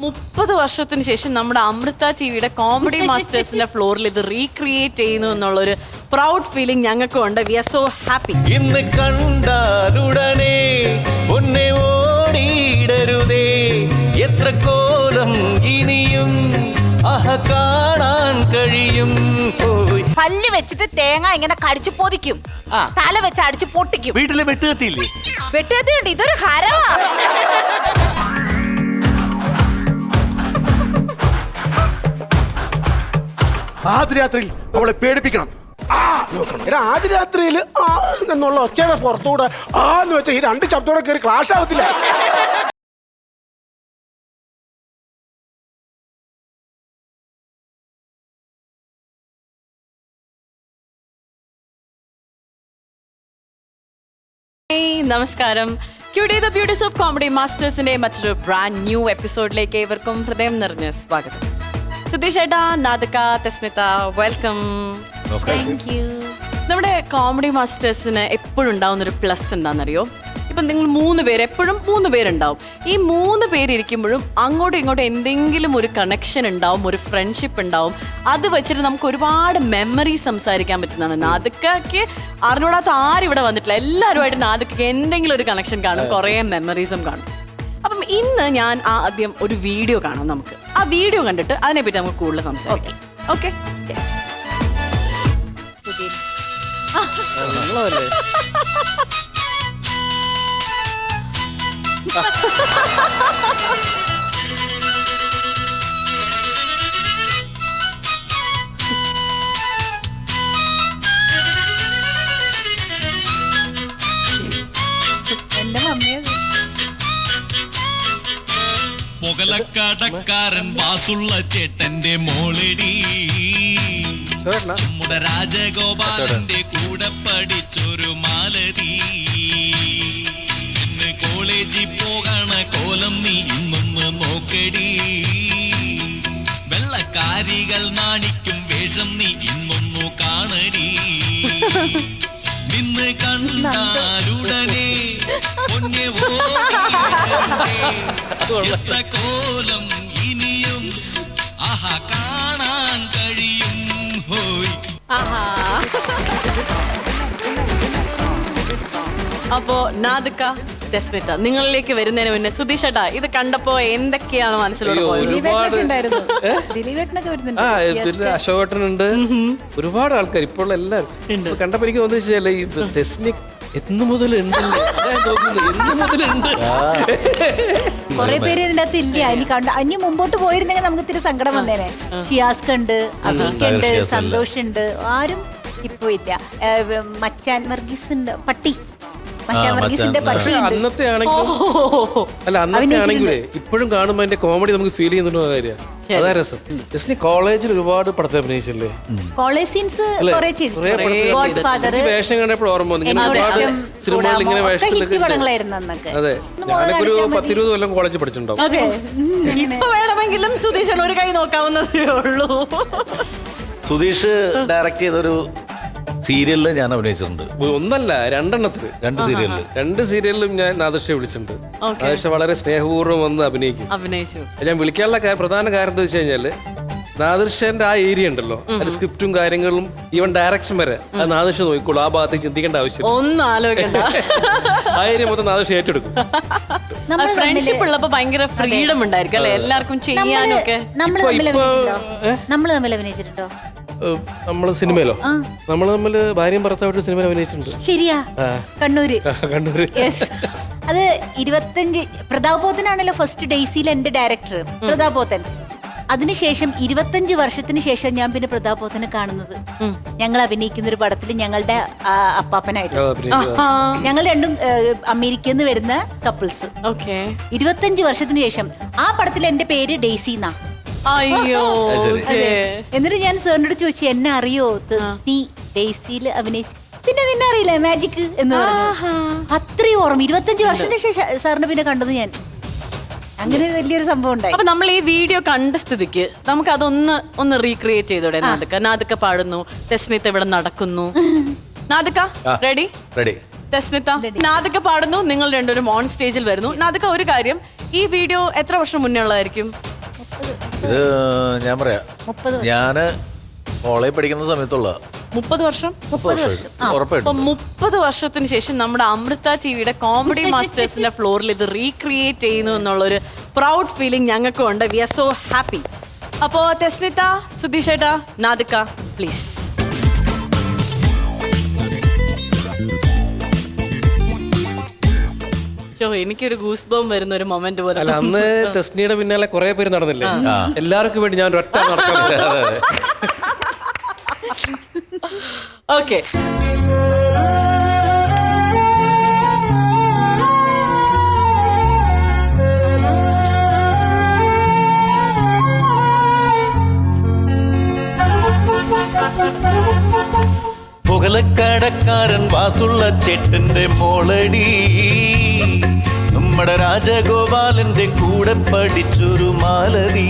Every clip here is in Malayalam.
30 വർഷത്തിന് ശേഷം നമ്മുടെ അമൃത ടിവിയുടെ കോമഡി മാസ്റ്റേഴ്സിന്റെ ഫ്ലോറിൽ ഇത് റീക്രിയേറ്റ് ചെയ്യുന്നു എന്നുള്ളൊരു പ്രൗഡ് ഫീലിംഗ് ഞങ്ങൾക്കും ഉണ്ട്. We are so happy. ഇന്ന് കണ്ടാലുടനെ ഒന്നെ ഓടിയിടരുതേ, എത്ര കോലം ഇനിയും കാണാൻ കഴിയും. പല്ല് വെച്ചിട്ട് തേങ്ങ ഇങ്ങനെ കടിച്ചു പൊതിക്കും, തല വെച്ച് അടിച്ചു പൊട്ടിക്കും. വീട്ടിലെ വെട്ടുകത്തിയില്ലേ? വെട്ടുകത്തിയുണ്ട്, ഇതൊരു ഹരവാ. ആദ്യ രാത്രിയിൽ അവളെ പേടിപ്പിക്കണം. ആദ്യ രാത്രിയിൽ എന്നുള്ള ഒച്ചയുടെ പുറത്തൂടെ ആന്ന് വെച്ചാൽ ഈ രണ്ട് ശബ്ദത്തോടെ കയറി ക്ലാഷ് ആവത്തില്ല. നമസ്കാരം. Cutie the beauties of comedy മാസ്റ്റേഴ്സിന്റെ മറ്റൊരു ബ്രാൻഡ് ന്യൂ എപ്പിസോഡിലേക്ക് ഏവർക്കും ഹൃദയം നിറഞ്ഞ സ്വാഗതം. സുധീഷ് ചേട്ടാ, നാദിക, തെസ്നിത, വെൽക്കം. നമ്മുടെ കോമഡി മാസ്റ്റേഴ്സിന് എപ്പോഴും ഉണ്ടാവുന്നൊരു പ്ലസ് എന്താണെന്നറിയോ? ഇപ്പം നിങ്ങൾ 3 പേര്, എപ്പോഴും 3 പേരുണ്ടാവും. ഈ 3 പേരിയ്ക്കുമ്പോഴും അങ്ങോട്ടും ഇങ്ങോട്ടും എന്തെങ്കിലും ഒരു കണക്ഷൻ ഉണ്ടാവും, ഒരു ഫ്രണ്ട്ഷിപ്പ് ഉണ്ടാവും. അത് വെച്ചിട്ട് നമുക്ക് ഒരുപാട് മെമ്മറീസ് സംസാരിക്കാൻ പറ്റുന്നതാണ്. നാദികയ്ക്ക് അറിഞ്ഞൂടാത്ത ആരും ഇവിടെ വന്നിട്ടില്ല. എല്ലാവരുമായിട്ട് നാദികയ്ക്ക് എന്തെങ്കിലും ഒരു കണക്ഷൻ കാണും, കുറേ മെമ്മറീസും കാണും. അപ്പം ഇന്ന് ഞാൻ ആദ്യം ഒരു വീഡിയോ കാണാം. നമുക്ക് ആ വീഡിയോ കണ്ടിട്ട് അതിനെപ്പറ്റി നമുക്ക് കൂടുതൽ സംസാരിക്കാം. ഓക്കെ? യെസ്. പുകലക്കടക്കാരൻ വാസുള്ള ചേട്ടന്റെ മോളടി, നമ്മുടെ രാജഗോപാലന്റെ കൂടെ പഠിച്ചൊരു മാലതി. ഇന്ന് കോളേജിൽ പോകണ കോലം നീ ഇന്നൊന്ന് നോക്കടി, വെള്ളക്കാരികൾ നാണിക്കും വേഷം നീ ഇന്നൊന്നു കാണടി. നിന്ന് കണ്ടാലുടനെ പൊന്നെ എത്ര കോലം ഇനിയും കാണാൻ കഴിയും. ഹോയ്. അപ്പോ നാദിക, തെസ്നിത, നിങ്ങളിലേക്ക് വരുന്നതിന് മുന്നേ സുധീഷ് ചേട്ടാ, ഇത് കണ്ടപ്പോ എന്തൊക്കെയാണ് മനസ്സിലോട്ട് പോയത്? അശോകേട്ടനുണ്ട്, ഒരുപാട് ആൾക്കാർ ഇപ്പോൾ എല്ലാവരും കണ്ടപ്പോ എനിക്ക് തോന്നുന്നു ഈ തെസ്നി എന്ന് മുതൽ കൊറേ പേര് ഇതിന്റെ അകത്ത് ഇല്ല. ഇനി അനി മുമ്പോട്ട് പോയിരുന്നെങ്കിൽ നമുക്ക് ഇത്തിരി സങ്കടം വന്നേനെ. ഷിയാസ്ക് ഉണ്ട്, അബീക്കുണ്ട്, സന്തോഷ് ഉണ്ട്, ആരും ഇപ്പൊ ഇല്ല. മച്ചാൻ വർഗീസ് ഉണ്ട്, പട്ടി അന്നത്തെ ആണെങ്കിലേ ഇപ്പോഴും കാണുമ്പോ അതിന്റെ കോമഡി നമുക്ക് ഫീൽ ചെയ്യുന്നുണ്ടോ കാര്യം. അതാ രസം. ജസ്നി കോളേജിൽ ഒരുപാട് പടത്തെ അഭിനയിച്ചല്ലേ? കോളേജ് സീൻസ് വേഷം കണ്ടപ്പോൾ ഓർമ്മ വന്നു. ഇങ്ങനെ ഒരുപാട് സിനിമകളിൽ ഇങ്ങനെ വേഷത്തിലൊക്കെ. അതെ, ഞാനൊരു 10-20 കൊല്ലം കോളേജിൽ പഠിച്ചിട്ടുണ്ടാവും. ഇപ്പൊ വേണമെങ്കിലും സുധീഷ് ഒരു കൈ നോക്കാവുന്നതേ ഉള്ളൂ. സുധീഷ് ഡയറക്ട് ചെയ്തൊരു സീരിയലില് ഞാൻ അഭിനയിച്ചിട്ടുണ്ട്. ഒന്നല്ല, 2 എണ്ണത്തില്. 2 സീരിയലിലും ഞാൻ നാദിർഷയെ വിളിച്ചിട്ടുണ്ട്. നാദിർഷ വളരെ സ്നേഹപൂർവ്വം വന്ന് അഭിനയിച്ചു. ഞാൻ വിളിക്കാനുള്ള പ്രധാന കാരണം എന്താ വെച്ച് കഴിഞ്ഞാല്, നാദിർഷന്റെ ആ ഏരിയ ഉണ്ടല്ലോ, അതിന്റെ സ്ക്രിപ്റ്റും കാര്യങ്ങളും ഈവൻ ഡയറക്ഷൻ വരെ അത് നാദിർഷ നോക്കിക്കോളൂ. ആ ഭാഗത്തേക്ക് ചിന്തിക്കേണ്ട ആവശ്യം ഒന്നും ആലോചിക്കണ്ട. ആ ഏരിയ മൊത്തം നാദിർഷ ഏറ്റെടുക്കും. ഫ്രണ്ട്ഷിപ്പ് ഉള്ളപ്പോ ഭയങ്കര ഫ്രീഡം ഉണ്ടായിരിക്കും അല്ലെ, എല്ലാവർക്കും ചെയ്യാനും ഒക്കെ. നമ്മള് തമ്മിൽ അഭിനയിച്ചിട്ടുണ്ടോ? നമ്മള് സിനിമയിലോ? നമ്മള് തമ്മില് ഭാര്യയും ഭർത്താവായിട്ട് സിനിമയിൽ അഭിനയിച്ചിട്ടുണ്ട്. ശരിയാ? കണ്ണൂര്. യെസ്. അത് 25 പ്രതാപ് പോത്തനാണല്ലോ ഫസ്റ്റ് ഡേയ്സിയിൽ എന്റെ ഡയറക്ടർ പ്രതാപ് പോത്തൻ. അതിനുശേഷം 25 വർഷത്തിന് ശേഷം ഞാൻ പിന്നെ പ്രതാപ് പോത്തനെ കാണുന്നത്. ഞങ്ങൾ അഭിനയിക്കുന്ന ഒരു പടത്തിൽ ഞങ്ങളുടെ അപ്പാപ്പനായിട്ട്. ഞങ്ങൾ രണ്ടും അമേരിക്കയിൽ നിന്ന് വരുന്ന കപ്പിൾസ്. 25 വർഷത്തിന് ശേഷം ആ പടത്തിൽ എന്റെ പേര് ഡെയ്സി എന്നാ. അയ്യോ. എന്നിട്ട് ഞാൻ സാറിനോട് ചോദിച്ചു, എന്നെ അറിയോ? നീ ഡെയ്സിയിൽ അഭിനയിച്ചു. പിന്നെ നിന്നെ അറിയില്ലേ മാജിക് എന്ന് പറഞ്ഞു. അത്രയും ഓർമ്മ. 25 വർഷത്തിന് ശേഷം സാറിന് പിന്നെ കണ്ടത് ഞാൻ. അങ്ങനെ വലിയൊരു സംഭവം ഉണ്ടായി. അപ്പൊ നമ്മൾ ഈ വീഡിയോ കണ്ട സ്ഥിതിക്ക് നമുക്ക് അതൊന്ന് റീക്രിയേറ്റ് ചെയ്തോടെ? നാദിക പാടുന്നു, തെസ്നിത ഇവിടെ നടക്കുന്നു. നാദിക റെഡി? തെസ്നിത, നാദിക പാടുന്നു, നിങ്ങൾ രണ്ടുപേരും ഓൺ സ്റ്റേജിൽ വരുന്നു. നാദിക, ഒരു കാര്യം, ഈ വീഡിയോ എത്ര വർഷം മുന്നേ ഉള്ളതായിരിക്കും? ഇത് ഞാൻ പറയാം, 30 ഞാന് കോളേജ് പഠിക്കുന്ന സമയത്തുള്ള 30 വർഷം ഉറപ്പായിട്ടും. അപ്പൊ 30 വർഷത്തിന് ശേഷം നമ്മുടെ അമൃത ടിവിയുടെ കോമഡി മാസ്റ്റേഴ്സിന്റെ ഫ്ലോറിൽ ഇത് റീക്രിയേറ്റ് ചെയ്യുന്നു എന്നുള്ളൊരു പ്രൗഡ് ഫീലിംഗ് ഞങ്ങൾക്കും ഉണ്ട്. We are so happy. അപ്പോ തെസ്നിത, സുധീഷ് ഏട്ടാ, നാദിക, പ്ലീസ്. എനിക്കൊരു ഗൂസ് ബം വരുന്ന ഒരു മൊമെന്റ് പോലെ. അല്ല, അന്ന് ടെസ്നിയുടെ പിന്നാലെ കുറെ പേര് നടന്നില്ലേ? എല്ലാവർക്കും വേണ്ടി ഞാൻ ഒറ്റ നടക്കണം. ഓക്കെ, പുകലക്കടക്കാരൻ വാസുള്ള ചേട്ടന്റെ മോളടി, നമ്മുടെ രാജഗോപാലന്റെ കൂടെ പഠിച്ചൊരു മാലതി.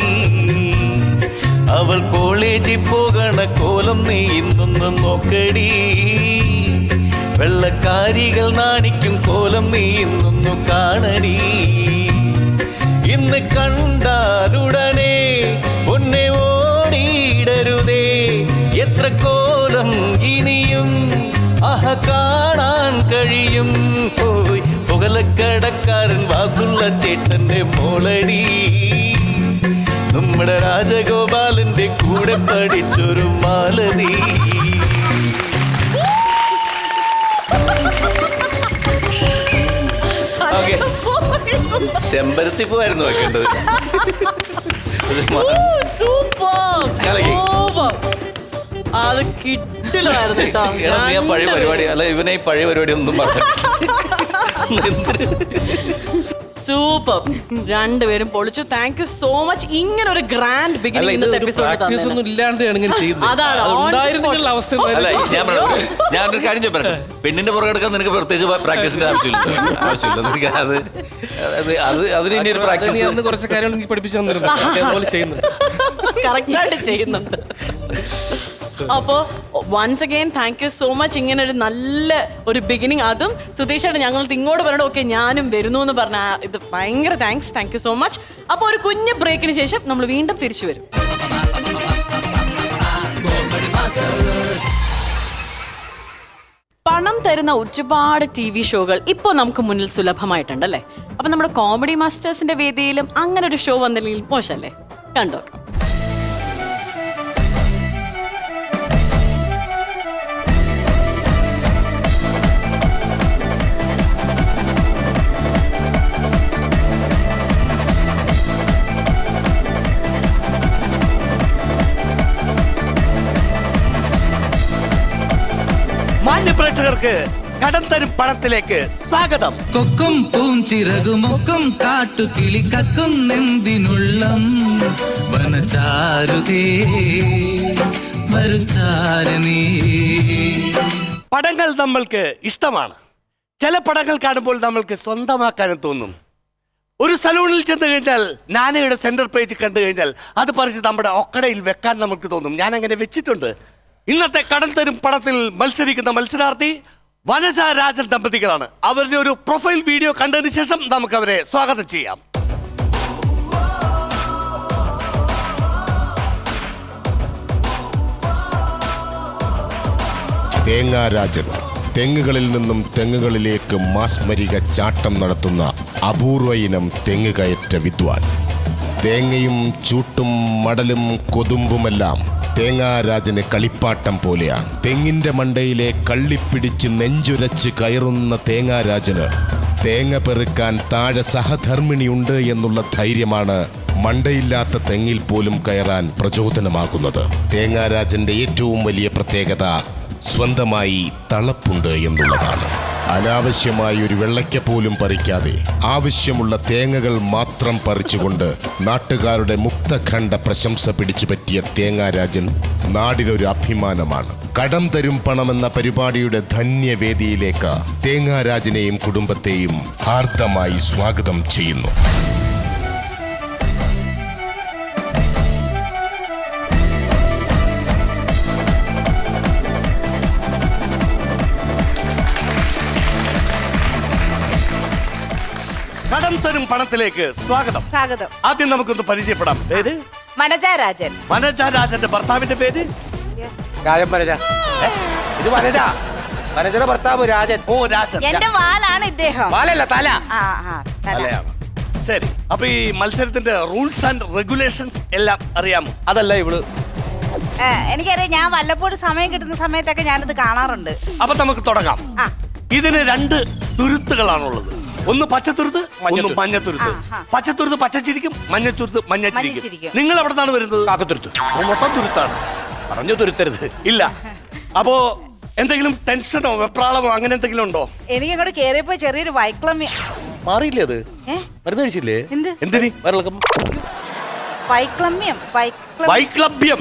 അവൾ കോളേജിൽ പോകണ കോലം നീ ഇന്നൊന്ന് നോക്കടി, വെള്ളക്കാരികൾ നാണിക്കും കോലം നീ ഇന്നൊന്നു കാണടി. ഇന്ന് കണ്ടാലുടനെ പൊന്നെ ഓടിയിടരുതേ, എത്ര കോലം ഇനിയും ആഹ കാണാൻ കഴിയും. പോയി പുകലക്കടക്കാരൻ വാസുള്ള ചേട്ടന്റെ മോളടി, നമ്മുടെ രാജഗോപാലന്റെ കൂടെ പഠിച്ചൊരു മാലതി. ഓക്കെ, ചെമ്പരത്തിപ്പൂവായിരുന്നു വെക്കേണ്ടത്. സൂപ്പർ, കലക്കി. അത് കിട്ടില്ലായിരുന്നു കേട്ടോ. എടാ, നീ ആ പഴയ പരിപാടി അല്ല, ഇവനെ ഈ പഴയ പരിപാടി ഒന്നും പറഞ്ഞു. സൂപ്പർ, രണ്ടുപേരും പൊളിച്ചു. Thank you so much. ഇങ്ങനെ ഒരു ഗ്രാൻഡ് അല്ല, ബിഗിനിങ് ഇത് ഇന്നത്തെ ഒരു എപ്പിസോഡ് പ്രാക്ടീസ് ഒന്നും ഇല്ലാണ്ടാണ് ഇങ്ങനെ ചെയ്യുന്നത്. അതാണ്, on the ഉണ്ടായിരുന്നെങ്കിൽ spot. അവസ്ഥ അല്ല, എന്തായിരുന്നു? ഞാനൊരു കാര്യം ചോദിക്കട്ടെ, പെണ്ണിന്റെ പുറകെ എടുക്കാൻ നിനക്ക് പ്രത്യേകിച്ച് പ്രാക്ടീസിന്റെ ആവശ്യമില്ല. നിനക്ക് അതിന് ഇനി ഒരു നീ പ്രാക്ടീസ്. അന്ന് കുറച്ച് കാര്യങ്ങൾ എനിക്ക് പഠിപ്പിച്ചു തന്നിരുന്നു. അതേപോലെ ചെയ്യുന്നു. കറക്റ്റായിട്ട് ചെയ്യുന്നുണ്ട്. അപ്പോ once again thank you so much. ഇങ്ങനെ ഒരു നല്ല ഒരു ബിഗിനിങ്, അതും സുധീഷായിട്ട് ഞങ്ങൾ ഇങ്ങോട്ട് പറയണം. ഓക്കെ, ഞാനും വരുന്നു എന്ന് പറഞ്ഞ ഇത് ഭയങ്കര thanks. Thank you so much. അപ്പോൾ ഒരു കുഞ്ഞു ബ്രേക്കിന് ശേഷം നമ്മൾ വീണ്ടും തിരിച്ചു വരും. പണം തരുന്ന ഒരുപാട് TV ഷോകൾ ഇപ്പോൾ നമുക്ക് മുന്നിൽ സുലഭമായിട്ടുണ്ടല്ലേ. അപ്പൊ നമ്മുടെ കോമഡി മാസ്റ്റേഴ്സിന്റെ വേദിയിലും അങ്ങനെ ഒരു ഷോ വന്നില്ലെങ്കിൽ മോശമല്ലേ? കണ്ടോ. മാന്യ പ്രേക്ഷകർക്ക് കടം തരും പണത്തിലേക്ക് സ്വാഗതം. കൊക്കും പൂഞ്ചിറകുമൊക്കും കാട്ടുകിളി കക്കും നെന്തിനുള്ളം വനചാരുതേ വരുചാരണീ. പടങ്ങൾ നമ്മൾക്ക് ഇഷ്ടമാണ്. ചില പടങ്ങൾ കാണുമ്പോൾ നമ്മൾക്ക് സ്വന്തമാക്കാനും തോന്നും. ഒരു സലൂണിൽ ചെന്ന് കഴിഞ്ഞാൽ നാനയുടെ സെന്റർ പേജ് കണ്ടു കഴിഞ്ഞാൽ അത് പറിച്ച് നമ്മുടെ ഒക്കടയിൽ വെക്കാൻ നമുക്ക് തോന്നും. ഞാൻ അങ്ങനെ വെച്ചിട്ടുണ്ട്. ഇന്നത്തെ കടൽ തരും പടത്തിൽ മത്സരിക്കുന്ന മത്സരാർത്ഥി വനജ രാജൻ ദമ്പതികളാണ്. അവരുടെ ഒരു പ്രൊഫൈൽ വീഡിയോ കണ്ടതിന് ശേഷം നമുക്ക് അവരെ സ്വാഗതം ചെയ്യാം. തേങ്ങാരാജൻ തെങ്ങുകളിൽ നിന്നും തെങ്ങുകളിലേക്ക് മാസ്മരിക ചാട്ടം നടത്തുന്ന അപൂർവ ഇനം തെങ്ങ് കയറ്റ വിദ്വാൻ. തേങ്ങയും ചൂട്ടും മടലും കൊതുമ്പുമെല്ലാം തേങ്ങാരാജന് കളിപ്പാട്ടം പോലെയാണ്. തെങ്ങിന്റെ മണ്ടയിലെ കള്ളിപ്പിടിച്ച് നെഞ്ചുരച്ച് കയറുന്ന തേങ്ങാരാജന് തേങ്ങ പെറുക്കാൻ താഴെ സഹധർമ്മിണിയുണ്ട് എന്നുള്ള ധൈര്യമാണ് മണ്ടയില്ലാത്ത തെങ്ങിൽ പോലും കയറാൻ പ്രചോദനമാകുന്നത്. തേങ്ങാരാജന്റെ ഏറ്റവും വലിയ പ്രത്യേകത സ്വന്തമായി തളപ്പുണ്ട് എന്നുള്ളതാണ്. അനാവശ്യമായി ഒരു വെള്ളയ്ക്ക പോലും പറിക്കാതെ ആവശ്യമുള്ള തേങ്ങകൾ മാത്രം പറിച്ചുകൊണ്ട് നാട്ടുകാരുടെ മുക്തഖണ്ഡ പ്രശംസ പിടിച്ചു പറ്റിയ തേങ്ങാരാജൻ നാടിനൊരു അഭിമാനമാണ്. കടം തരും പണമെന്ന പരിപാടിയുടെ ധന്യവേദിയിലേക്ക് തേങ്ങാരാജനെയും കുടുംബത്തെയും ഹാർദമായി സ്വാഗതം ചെയ്യുന്നു. കടം തരും പണത്തിലേക്ക് സ്വാഗതം. സ്വാഗതം. ആദ്യം നമുക്കൊന്ന് പരിചയപ്പെടാം. അതായത് വനജാരാജൻ. വനജാരാജന്റെ ഭർത്താവിന്റെ പേര്? രാജൻ വനജ. ഇത് വനജ. വനജയുടെ ഭർത്താവ് രാജൻ. ഓ, രാജൻ. എന്റെ വാലാണ് ഇദ്ദേഹം. വാലല്ല, തല. തല. മലയാളം. ശരി, അപ്പൊ ഈ മത്സരത്തിന്റെ റൂൾസ് ആൻഡ് റെഗുലേഷൻസ് എല്ലാം അറിയാമോ? അതല്ല ഇവള്. എനിക്കറിയാം, ഞാൻ വല്ലപ്പോഴും സമയം കിട്ടുന്ന സമയത്തൊക്കെ ഞാനിത് കാണാറുണ്ട്. അപ്പൊ നമുക്ക് തുടങ്ങാം. ആ. ഇതിന് 2 തുരുത്തുകളാണുള്ളത്. ഒന്ന് പച്ചത്തുരുത്ത്, ഒന്ന് മഞ്ഞത്തുരുത്ത്. പച്ചത്തുരുത്ത് പച്ചച്ചിരിക്കും, മഞ്ഞത്തുരുത്ത് മഞ്ഞച്ചിരിക്കും. മഞ്ഞച്ചിരിക്കും. നിങ്ങൾ എവിടെ നിന്നാണ് വരുന്നത്? കാക്കത്തുരുത്ത്. മൊത്തം തുരുത്താണ്. പറഞ്ഞു തുരുത്തരുത്. ഇല്ല. അപ്പോ എന്തെങ്കിലും ടെൻഷനോ വെപ്രാളമോ അങ്ങനെ എന്തെങ്കിലും ഉണ്ടോ? എനിക്ക് ഇങ്ങോട്ട് കേറിയപ്പോ ചെറിയൊരു വൈക്ലമ്യം. മാറിയില്ലേ അത്? ഏ? മരുന്ന് കഴിച്ചില്ലേ? എന്ത് എന്തിന്? വയറിളക്കം. വൈക്ലമ്യം? വൈക്ലഭ്യം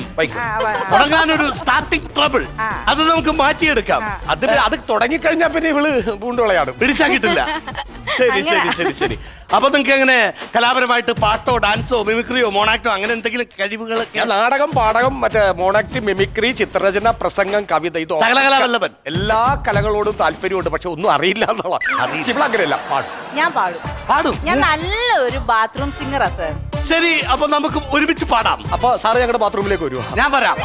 തുടങ്ങാനൊരു സ്റ്റാർട്ടിംഗ് ട്രബിൾ. അത് നമുക്ക് മാറ്റിയെടുക്കാം. അത് തുടങ്ങിക്കഴിഞ്ഞാ പിന്നെ ഇവള് പൂണ്ടുകളയാണ്. പിടിച്ചാ കിട്ടില്ല. ശരി ശരി ശരി ശരി. അപ്പൊ നിങ്ങൾക്ക് എങ്ങനെ കലാപരമായിട്ട് പാട്ടോ ഡാൻസോ മിമിക്രിയോ മോണാക്ടോ അങ്ങനെ എന്തെങ്കിലും കഴിവുകൾ? ഞാൻ നാടകം, പാടകം, മറ്റേ മോണാക്ട്, മിമിക്രി, ചിത്രരചന, പ്രസംഗം, കവിത, ഇത് സകലകലാവല്ലഭൻ. എല്ലാ കലകളോടും താല്പര്യമുണ്ട്. പക്ഷെ ഒന്നും അറിയില്ല എന്നുള്ള. അങ്ങനെയല്ല, പാടും. ഞാൻ പാടും. ഞാൻ നല്ലൊരു ബാത്റൂം സിംഗറാ സാർ. ശരി, അപ്പൊ നമുക്ക് ഒരുമിച്ച് പാടാം. അപ്പൊ സാറ് ഞങ്ങളുടെ ബാത്റൂമിലേക്ക് വരുമോ? ഞാൻ വരാം.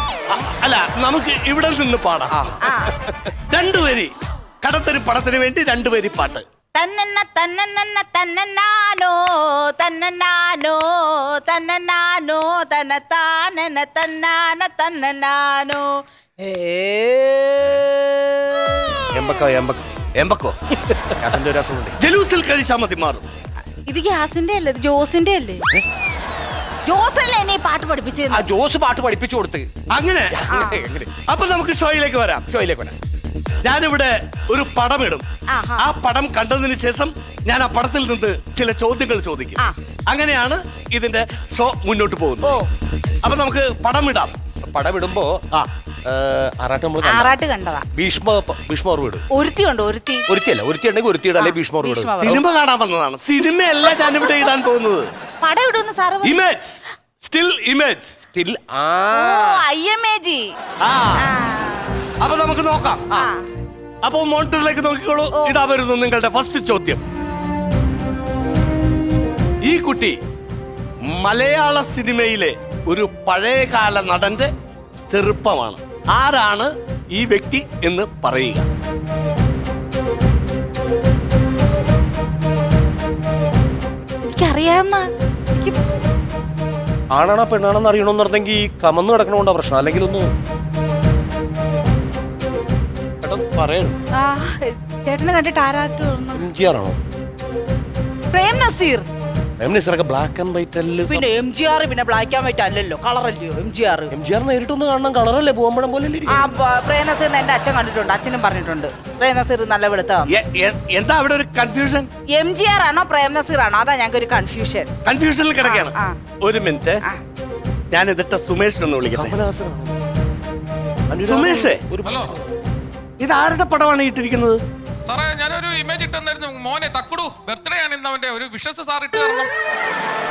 അല്ല, നമുക്ക് ഇവിടെ നിന്ന് പാടാം. 2 വരി കടത്തിന് പടത്തിന് വേണ്ടി 2 വരി പാട്ട്. തന്നന്ന തന്നന്ന തന്നനാനോ തന്നനാനോ തന്നനാനോ തന്നതാനന തന്നാന തന്നനാനോ. എമ്പക്കോ ഗ്യാസിന്റെ ഒരു അസുഖമുണ്ട്. ജലൂസിൽ കഴിച്ചാൽ മതി മാറും. ഇത് ഗ്യാസിന്റെ അല്ലേ? ഇത് ജോസിന്റെ അല്ലേ? ജോസല്ലേ എന്നെ ഈ പാട്ട് പഠിപ്പിച്ചത്? ആ ജോസ് പാട്ട് പഠിപ്പിച്ചു കൊടുത്ത്. അങ്ങനെ എങ്ങനെ? അപ്പൊ നമുക്ക് ഷോയിലേക്ക് വരാം. ഷോയിലേക്ക് വരാം. ഞാനിവിടെ ഒരു പടം ഇടും. ആഹാ. ആ പടം കണ്ടതിന് ശേഷം ഞാൻ ആ പടത്തിൽ നിന്ന് ചില ചോദ്യങ്ങൾ ചോദിക്കും. അങ്ങനെയാണ് ഇതിന്റെ ഷോ മുന്നോട്ട് പോകുന്നത്. അപ്പൊ നമുക്ക് പടം ഇടാം. പടം ഇടുമ്പോ ആറാട്ട് കണ്ടതാ. ഭീഷ്മർ വീട് ഒരുത്തിയുണ്ട്. ഒരുത്തിയല്ല, ഒരുത്തി ഉണ്ടെങ്കിൽ ഒരുത്തിയുടെ അല്ലെങ്കിൽ ഭീഷ്മർ വീട്. സിനിമ കാണാൻ വന്നതാണ്. സിനിമയല്ല ഞാനിവിടെ ഇടാൻ പോകുന്നത്. പടം ഇടുന്ന sir image, still image. Still. IMAG. അപ്പൊ നമുക്ക് നോക്കാം. അപ്പൊ മോണിറ്ററിലേക്ക് നോക്കിക്കോളൂ. ഇതാ വരുന്നു നിങ്ങളുടെ ഫസ്റ്റ് ചോദ്യം. ഈ കുട്ടി മലയാള സിനിമയിലെ ഒരു പഴയകാല നടന്റെ ചെറുപ്പമാണ്. ആരാണ് ഈ വ്യക്തി എന്ന് പറയുക? എനിക്കറിയാവുന്ന ആണാണോ പെണ്ണാണെന്ന് അറിയണമെന്ന് പറഞ്ഞെങ്കിൽ കമന്ന് കിടക്കണോണ്ടാ പ്രശ്നം. അല്ലെങ്കിൽ ഒന്ന് പറയണം. ചേട്ടനെ കണ്ടിട്ട് ആരാട്ടോ? MGR ആണോ? Prem Nazir. MGR black and white അല്ലേ? പിന്നെ MGR പിന്നെ ബ്ലാക്ക് ആൻഡ് വൈറ്റ് അല്ലല്ലോ, കളറല്ലയോ MGR നേരിട്ടൊന്ന് കാണണം. കളറല്ലേ പോകുമ്പോഴും പോലെ. പ്രേം നസീറിനെ എന്റെ അച്ഛൻ കണ്ടിട്ടുണ്ട്, അച്ഛനും പറഞ്ഞിട്ടുണ്ട്. പ്രേം നസീർ നല്ല വെളുത്ത. എന്താ അവിടെ ഒരു കൺഫ്യൂഷൻ? MGR ആണോ പ്രേം നസീർ ആണോ? അതാ ഞങ്ങൾക്ക് ഒരു കൺഫ്യൂഷനിൽ കിടക്കുകയാണ്. ഒരു മിനിറ്റ്, ഞാൻ ഇതിട്ട് സുമേഷിനൊന്ന് വിളിക്കട്ടെ. സുമേഷേ, ഇത് ആരുടെ പടമാണ് ഇട്ടിരിക്കുന്നത്? സാറേ, ഞാനൊരു ഇമേജ് ഇട്ടെന്നായിരുന്നു. മോനെ തക്കുടു ബർത്ത്ഡേ ആണ് ഇന്ന് അവന്റെ. ഒരു വിഷസ് സാർ ഇട്ട് തരണം.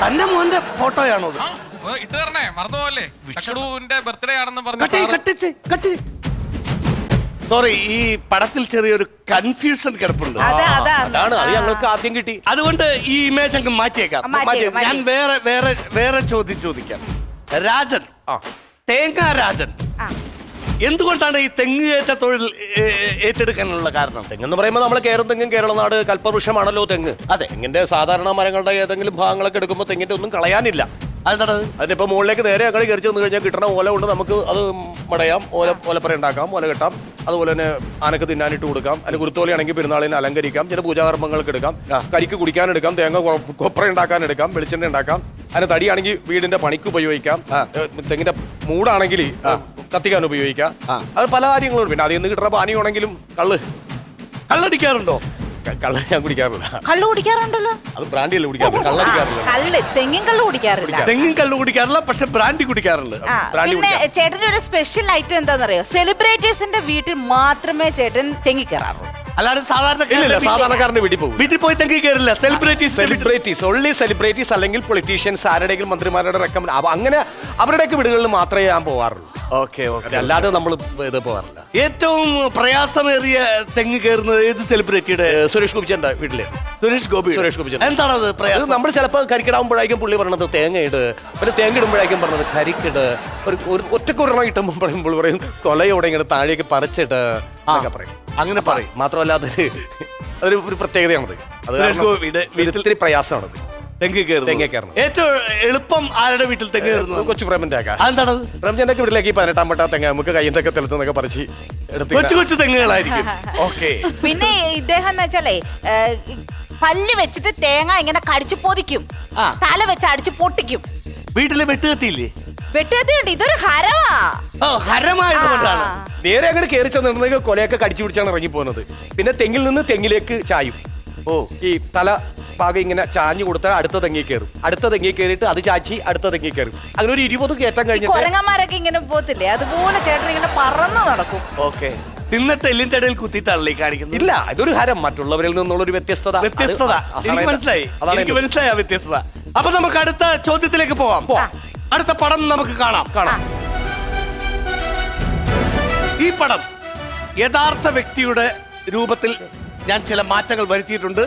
തന്റെ മോന്റെ ഫോട്ടോയാണോ? ഇട്ട് തരണേ, മറന്നുപോലെ. തക്കുടുവിന്റെ ബർത്ത്ഡേ ആണെന്ന് പറഞ്ഞു. സോറി, ഈ പടത്തിൽ ചെറിയൊരു കൺഫ്യൂഷൻ കിടപ്പുണ്ട്. അതാണ് അത് ഞങ്ങൾക്ക് ആദ്യം കിട്ടി. അതുകൊണ്ട് ഈ ഇമേജ് അങ്ങ് മാറ്റിയേക്കാം. ഞാൻ വേറെ ചോദ്യം ചോദിക്കാം. രാജൻ, തേങ്ങാ രാജൻ എന്തുകൊണ്ടാണ് ഈ തെങ്ങുകയറ്റ തൊഴിൽ ഏറ്റെടുക്കാനുള്ള കാരണം? തെങ്ങെന്ന് പറയുമ്പോൾ നമ്മൾ തെങ്ങും കേരളനാട് കൽപ്പവൃക്ഷമാണല്ലോ തെങ്ങ്. അതെ. തെങ്ങിന്റെ സാധാരണ മരങ്ങളുടെ ഏതെങ്കിലും ഭാഗങ്ങളൊക്കെ എടുക്കുമ്പോൾ തെങ്ങിന്റെ ഒന്നും കളയാനില്ല. അതെന്താണ്? അതിനിപ്പോ മുകളിലേക്ക് നേരെ അങ്ങോട്ട് കയറി ചെന്ന് കഴിഞ്ഞാൽ കിട്ടുന്ന ഓല കൊണ്ട് നമുക്ക് അത് മടയാം, ഓലപ്പറ ഉണ്ടാക്കാം, ഓല കെട്ടാം. അതുപോലെ തന്നെ ആനക്ക് തിന്നാനിട്ട് കൊടുക്കാം. അല്ലെങ്കിൽ കുരുത്തോലയാണെങ്കിൽ പെരുന്നാളിന് അലങ്കരിക്കാം, ചില പൂജാകർമ്മങ്ങൾക്ക് എടുക്കാം, കരിക്ക് കുടിക്കാൻ എടുക്കാം, തേങ്ങ കൊപ്ര ഉണ്ടാക്കാൻ എടുക്കാം, വെളിച്ചെണ്ണ ഉണ്ടാക്കാം. അതിന് തടിയാണെങ്കിൽ വീടിന്റെ പണിക്ക് ഉപയോഗിക്കാം. തെങ്ങിന്റെ മൂടാണെങ്കിൽ കത്തിക്കാൻ ഉപയോഗിക്കാം. അത് പല കാര്യങ്ങളും. പിന്നെ അതിൽ നിന്ന് കിട്ടുന്ന പാനീയമാണെങ്കിലും കള്ളടിക്കാറുണ്ടോ? കള്ള് ഞാൻ കുടിക്കാറില്ല. കള്ളു കുടിക്കാറുണ്ടല്ലോ. അത് ബ്രാൻഡിയല്ല കുടിക്കാറില്ല, കള്ളടിക്കാറില്ല. തെങ്ങിൻ കള്ളു കുടിക്കാറില്ല. തെങ്ങിൻ കള്ളു കുടിക്കാറില്ല, പക്ഷെ ബ്രാൻഡി കുടിക്കാറുണ്ട്. പിന്നെ ചേട്ടന്റെ ഒരു സ്പെഷ്യൽ ഐറ്റം എന്താണെന്നറിയോ? സെലിബ്രിറ്റീസിന്റെ വീട്ടിൽ മാത്രമേ ചേട്ടൻ തെങ്ങി കയറാറുള്ളൂ. അല്ലാതെ സാധാരണക്കാരന്റെ വീട്ടിൽ പോയി തെങ്ങി കയറില്ല. സെലിബ്രിറ്റീസ് ഓൺലി സെലിബ്രിറ്റീസ് അല്ലെങ്കിൽ പൊളിറ്റീഷ്യൻസ്, ആരുടെയെങ്കിലും മന്ത്രിമാരുടെ റെക്കമെൻഡ്, അങ്ങനെ അവരുടെയൊക്കെ വീടുകളിൽ മാത്രമേ ഞാൻ പോകാറുള്ളൂ. Okay okay. അല്ലാതെ നമ്മൾ ഇത് പോകാറില്ല. ഏറ്റവും പ്രയാസമേറിയ തെങ്ങ് കയറുന്നത് ഏത് സെലിബ്രിറ്റിയുടെ? സുരേഷ് ഗോപിച്ചന്റെ വീട്ടില്. സുരേഷ് ഗോപി. സുരേഷ് ഗോപി. എന്താണത് അത് പ്രയാസം? നമ്മൾ ചിലപ്പോൾ കരിക്കിടാവുമ്പോഴായിരിക്കും പുള്ളി പറഞ്ഞത് തേങ്ങയിട്, പിന്നെ തേങ്ങ ഇടുമ്പോഴായിരിക്കും പറഞ്ഞത് കരിക്കിട്, ഒരു ഒറ്റക്കൊരെണ്ണം ഇട്ടുമ്പോൾ പറയുമ്പോൾ പറയും കൊലയോടെ ഇങ്ങനെ താഴേക്ക് പറിച്ചിട്ട് എന്നൊക്കെ പറയും. അങ്ങനെ പറയും. മാത്രമല്ല അതൊരു പ്രത്യേകതയാണത്. അത് സുരേഷ് ഗോപിയുടെ വീട്ടിൽ ഇത്തിരി പ്രയാസമാണത് തെങ്ങ് കയറുന്നത്. തെങ്ങ് കയറുന്നത്. ഏറ്റവും എളുപ്പം ആരുടെ വീട്ടിൽ തെങ്ങ് കയറുന്നത്? കൊച്ചു പ്രേമന്റെ ആക്കാം. അതെന്താണത്? പ്രേമചന്ദ്രന്റെ വീട്ടിലേക്ക് 18 പട്ട തെങ്ങ നമുക്ക് കയ്യന്തൊക്കെ തെളുത്തൊക്കെ പറിച്ച് എടുത്ത് കൊച്ചു കൊച്ചു തെങ്ങുകളായിരിക്കും. ഓക്കെ. പിന്നെ ഇദ്ദേഹം എന്ന് വെച്ചാലേ പല്ല് വെച്ചിട്ട് തേങ്ങ ഇങ്ങനെ കടിച്ചു പൊതിക്കും, ആ. തല വെച്ച് അടിച്ചു പൊട്ടിക്കും. വീട്ടില് വെട്ടുകത്തിയില്ലേ? വെട്ടുകത്തിയുണ്ട്, ഇതൊരു ഹരമാ. ഓ, ഹരമായതുകൊണ്ടാണ്. നേരെ അങ്ങനെ കയറി ചെന്നിട്ടുണ്ടെങ്കിൽ കൊലയൊക്കെ കടിച്ചു പിടിച്ചാണ് ഇറങ്ങി പോകുന്നത്. പിന്നെ തെങ്ങിൽ നിന്ന് തെങ്ങിലേക്ക് ചായും. ഓ, ഈ തല ഭാഗം ഇങ്ങനെ ചാഞ്ഞു കൊടുത്താൽ അടുത്ത തെങ്ങി കയറും, അടുത്ത തെങ്ങി കയറിയിട്ട് അത് ചാച്ചി അടുത്ത തെങ്ങി കയറും. അങ്ങനെ ഒരു 20 കയറ്റം കഴിഞ്ഞിട്ട് കൊരങ്ങന്മാരൊക്കെ ഇങ്ങനെ പോത്തില്ലേ, അതുപോലെ ചേട്ടൻ ഇങ്ങനെ പറന്ന് നടക്കും. ഓക്കെ. തിന്നിട്ട് എല്ലിന്റെ ഇടയിൽ കുത്തിയിട്ടാണല്ലേ കാണിക്കുന്നത്? ഇല്ല, ഇതൊരു ഹരം, മറ്റുള്ളവരിൽ നിന്നുള്ള ഒരു വ്യത്യസ്തത. വ്യത്യസ്തത എനിക്ക് മനസ്സിലായി. എനിക്ക് മനസ്സിലായി ആ വ്യത്യസ്തത. അപ്പൊ നമുക്ക് അടുത്ത ചോദ്യത്തിലേക്ക് പോവാം. അടുത്ത പടം നമുക്ക് കാണാം. ഈ പടം യഥാർത്ഥ വ്യക്തിയുടെ രൂപത്തിൽ ഞാൻ ചില മാറ്റങ്ങൾ വരുത്തിയിട്ടുണ്ട്.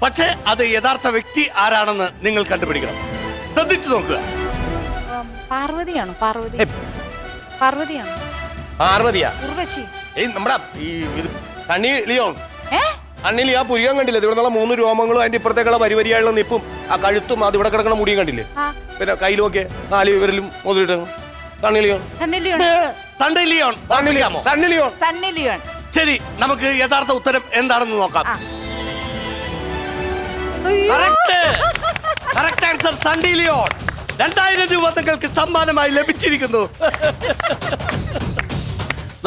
പക്ഷേ അത് യഥാർത്ഥ വ്യക്തി ആരാണെന്ന് നിങ്ങൾ കണ്ടുപിടിക്കണം. ശ്രദ്ധിച്ചു നോക്കുക. പാർവതിയാണോ? പാർവതിയാണോ? പാർവതിയാ? ഉർവശി? നമ്മുടെ ഈ സണ്ണി ലിയോൺ. ഏ? സണ്ണി ലിയോ ആ പുരികം കണ്ടില്ലേ? ഇവിടെ നിന്നുള്ള 3 രോമങ്ങളും അതിന്റെ ഇപ്പുറത്തേക്കുള്ള വരിവരിയായുള്ള നിപ്പും ആ കഴുത്തും അത് ഇവിടെ കിടക്കുന്ന മുടിയും കണ്ടില്ലേ? പിന്നെ കയ്യിലുമൊക്കെ 4 വിരലും മുതലിട്ട് Sunny Leone. Sunny Leone. Sunday Leone. Sunny Leone. Sunny Leone. ശരി, നമുക്ക് യഥാർത്ഥ ഉത്തരം എന്താണെന്ന് നോക്കാം. അയ്യോ. Correct answer Sunny Leon. 2000 രൂപ നിങ്ങൾക്ക് സമ്മാനമായി ലഭിച്ചിരിക്കുന്നു.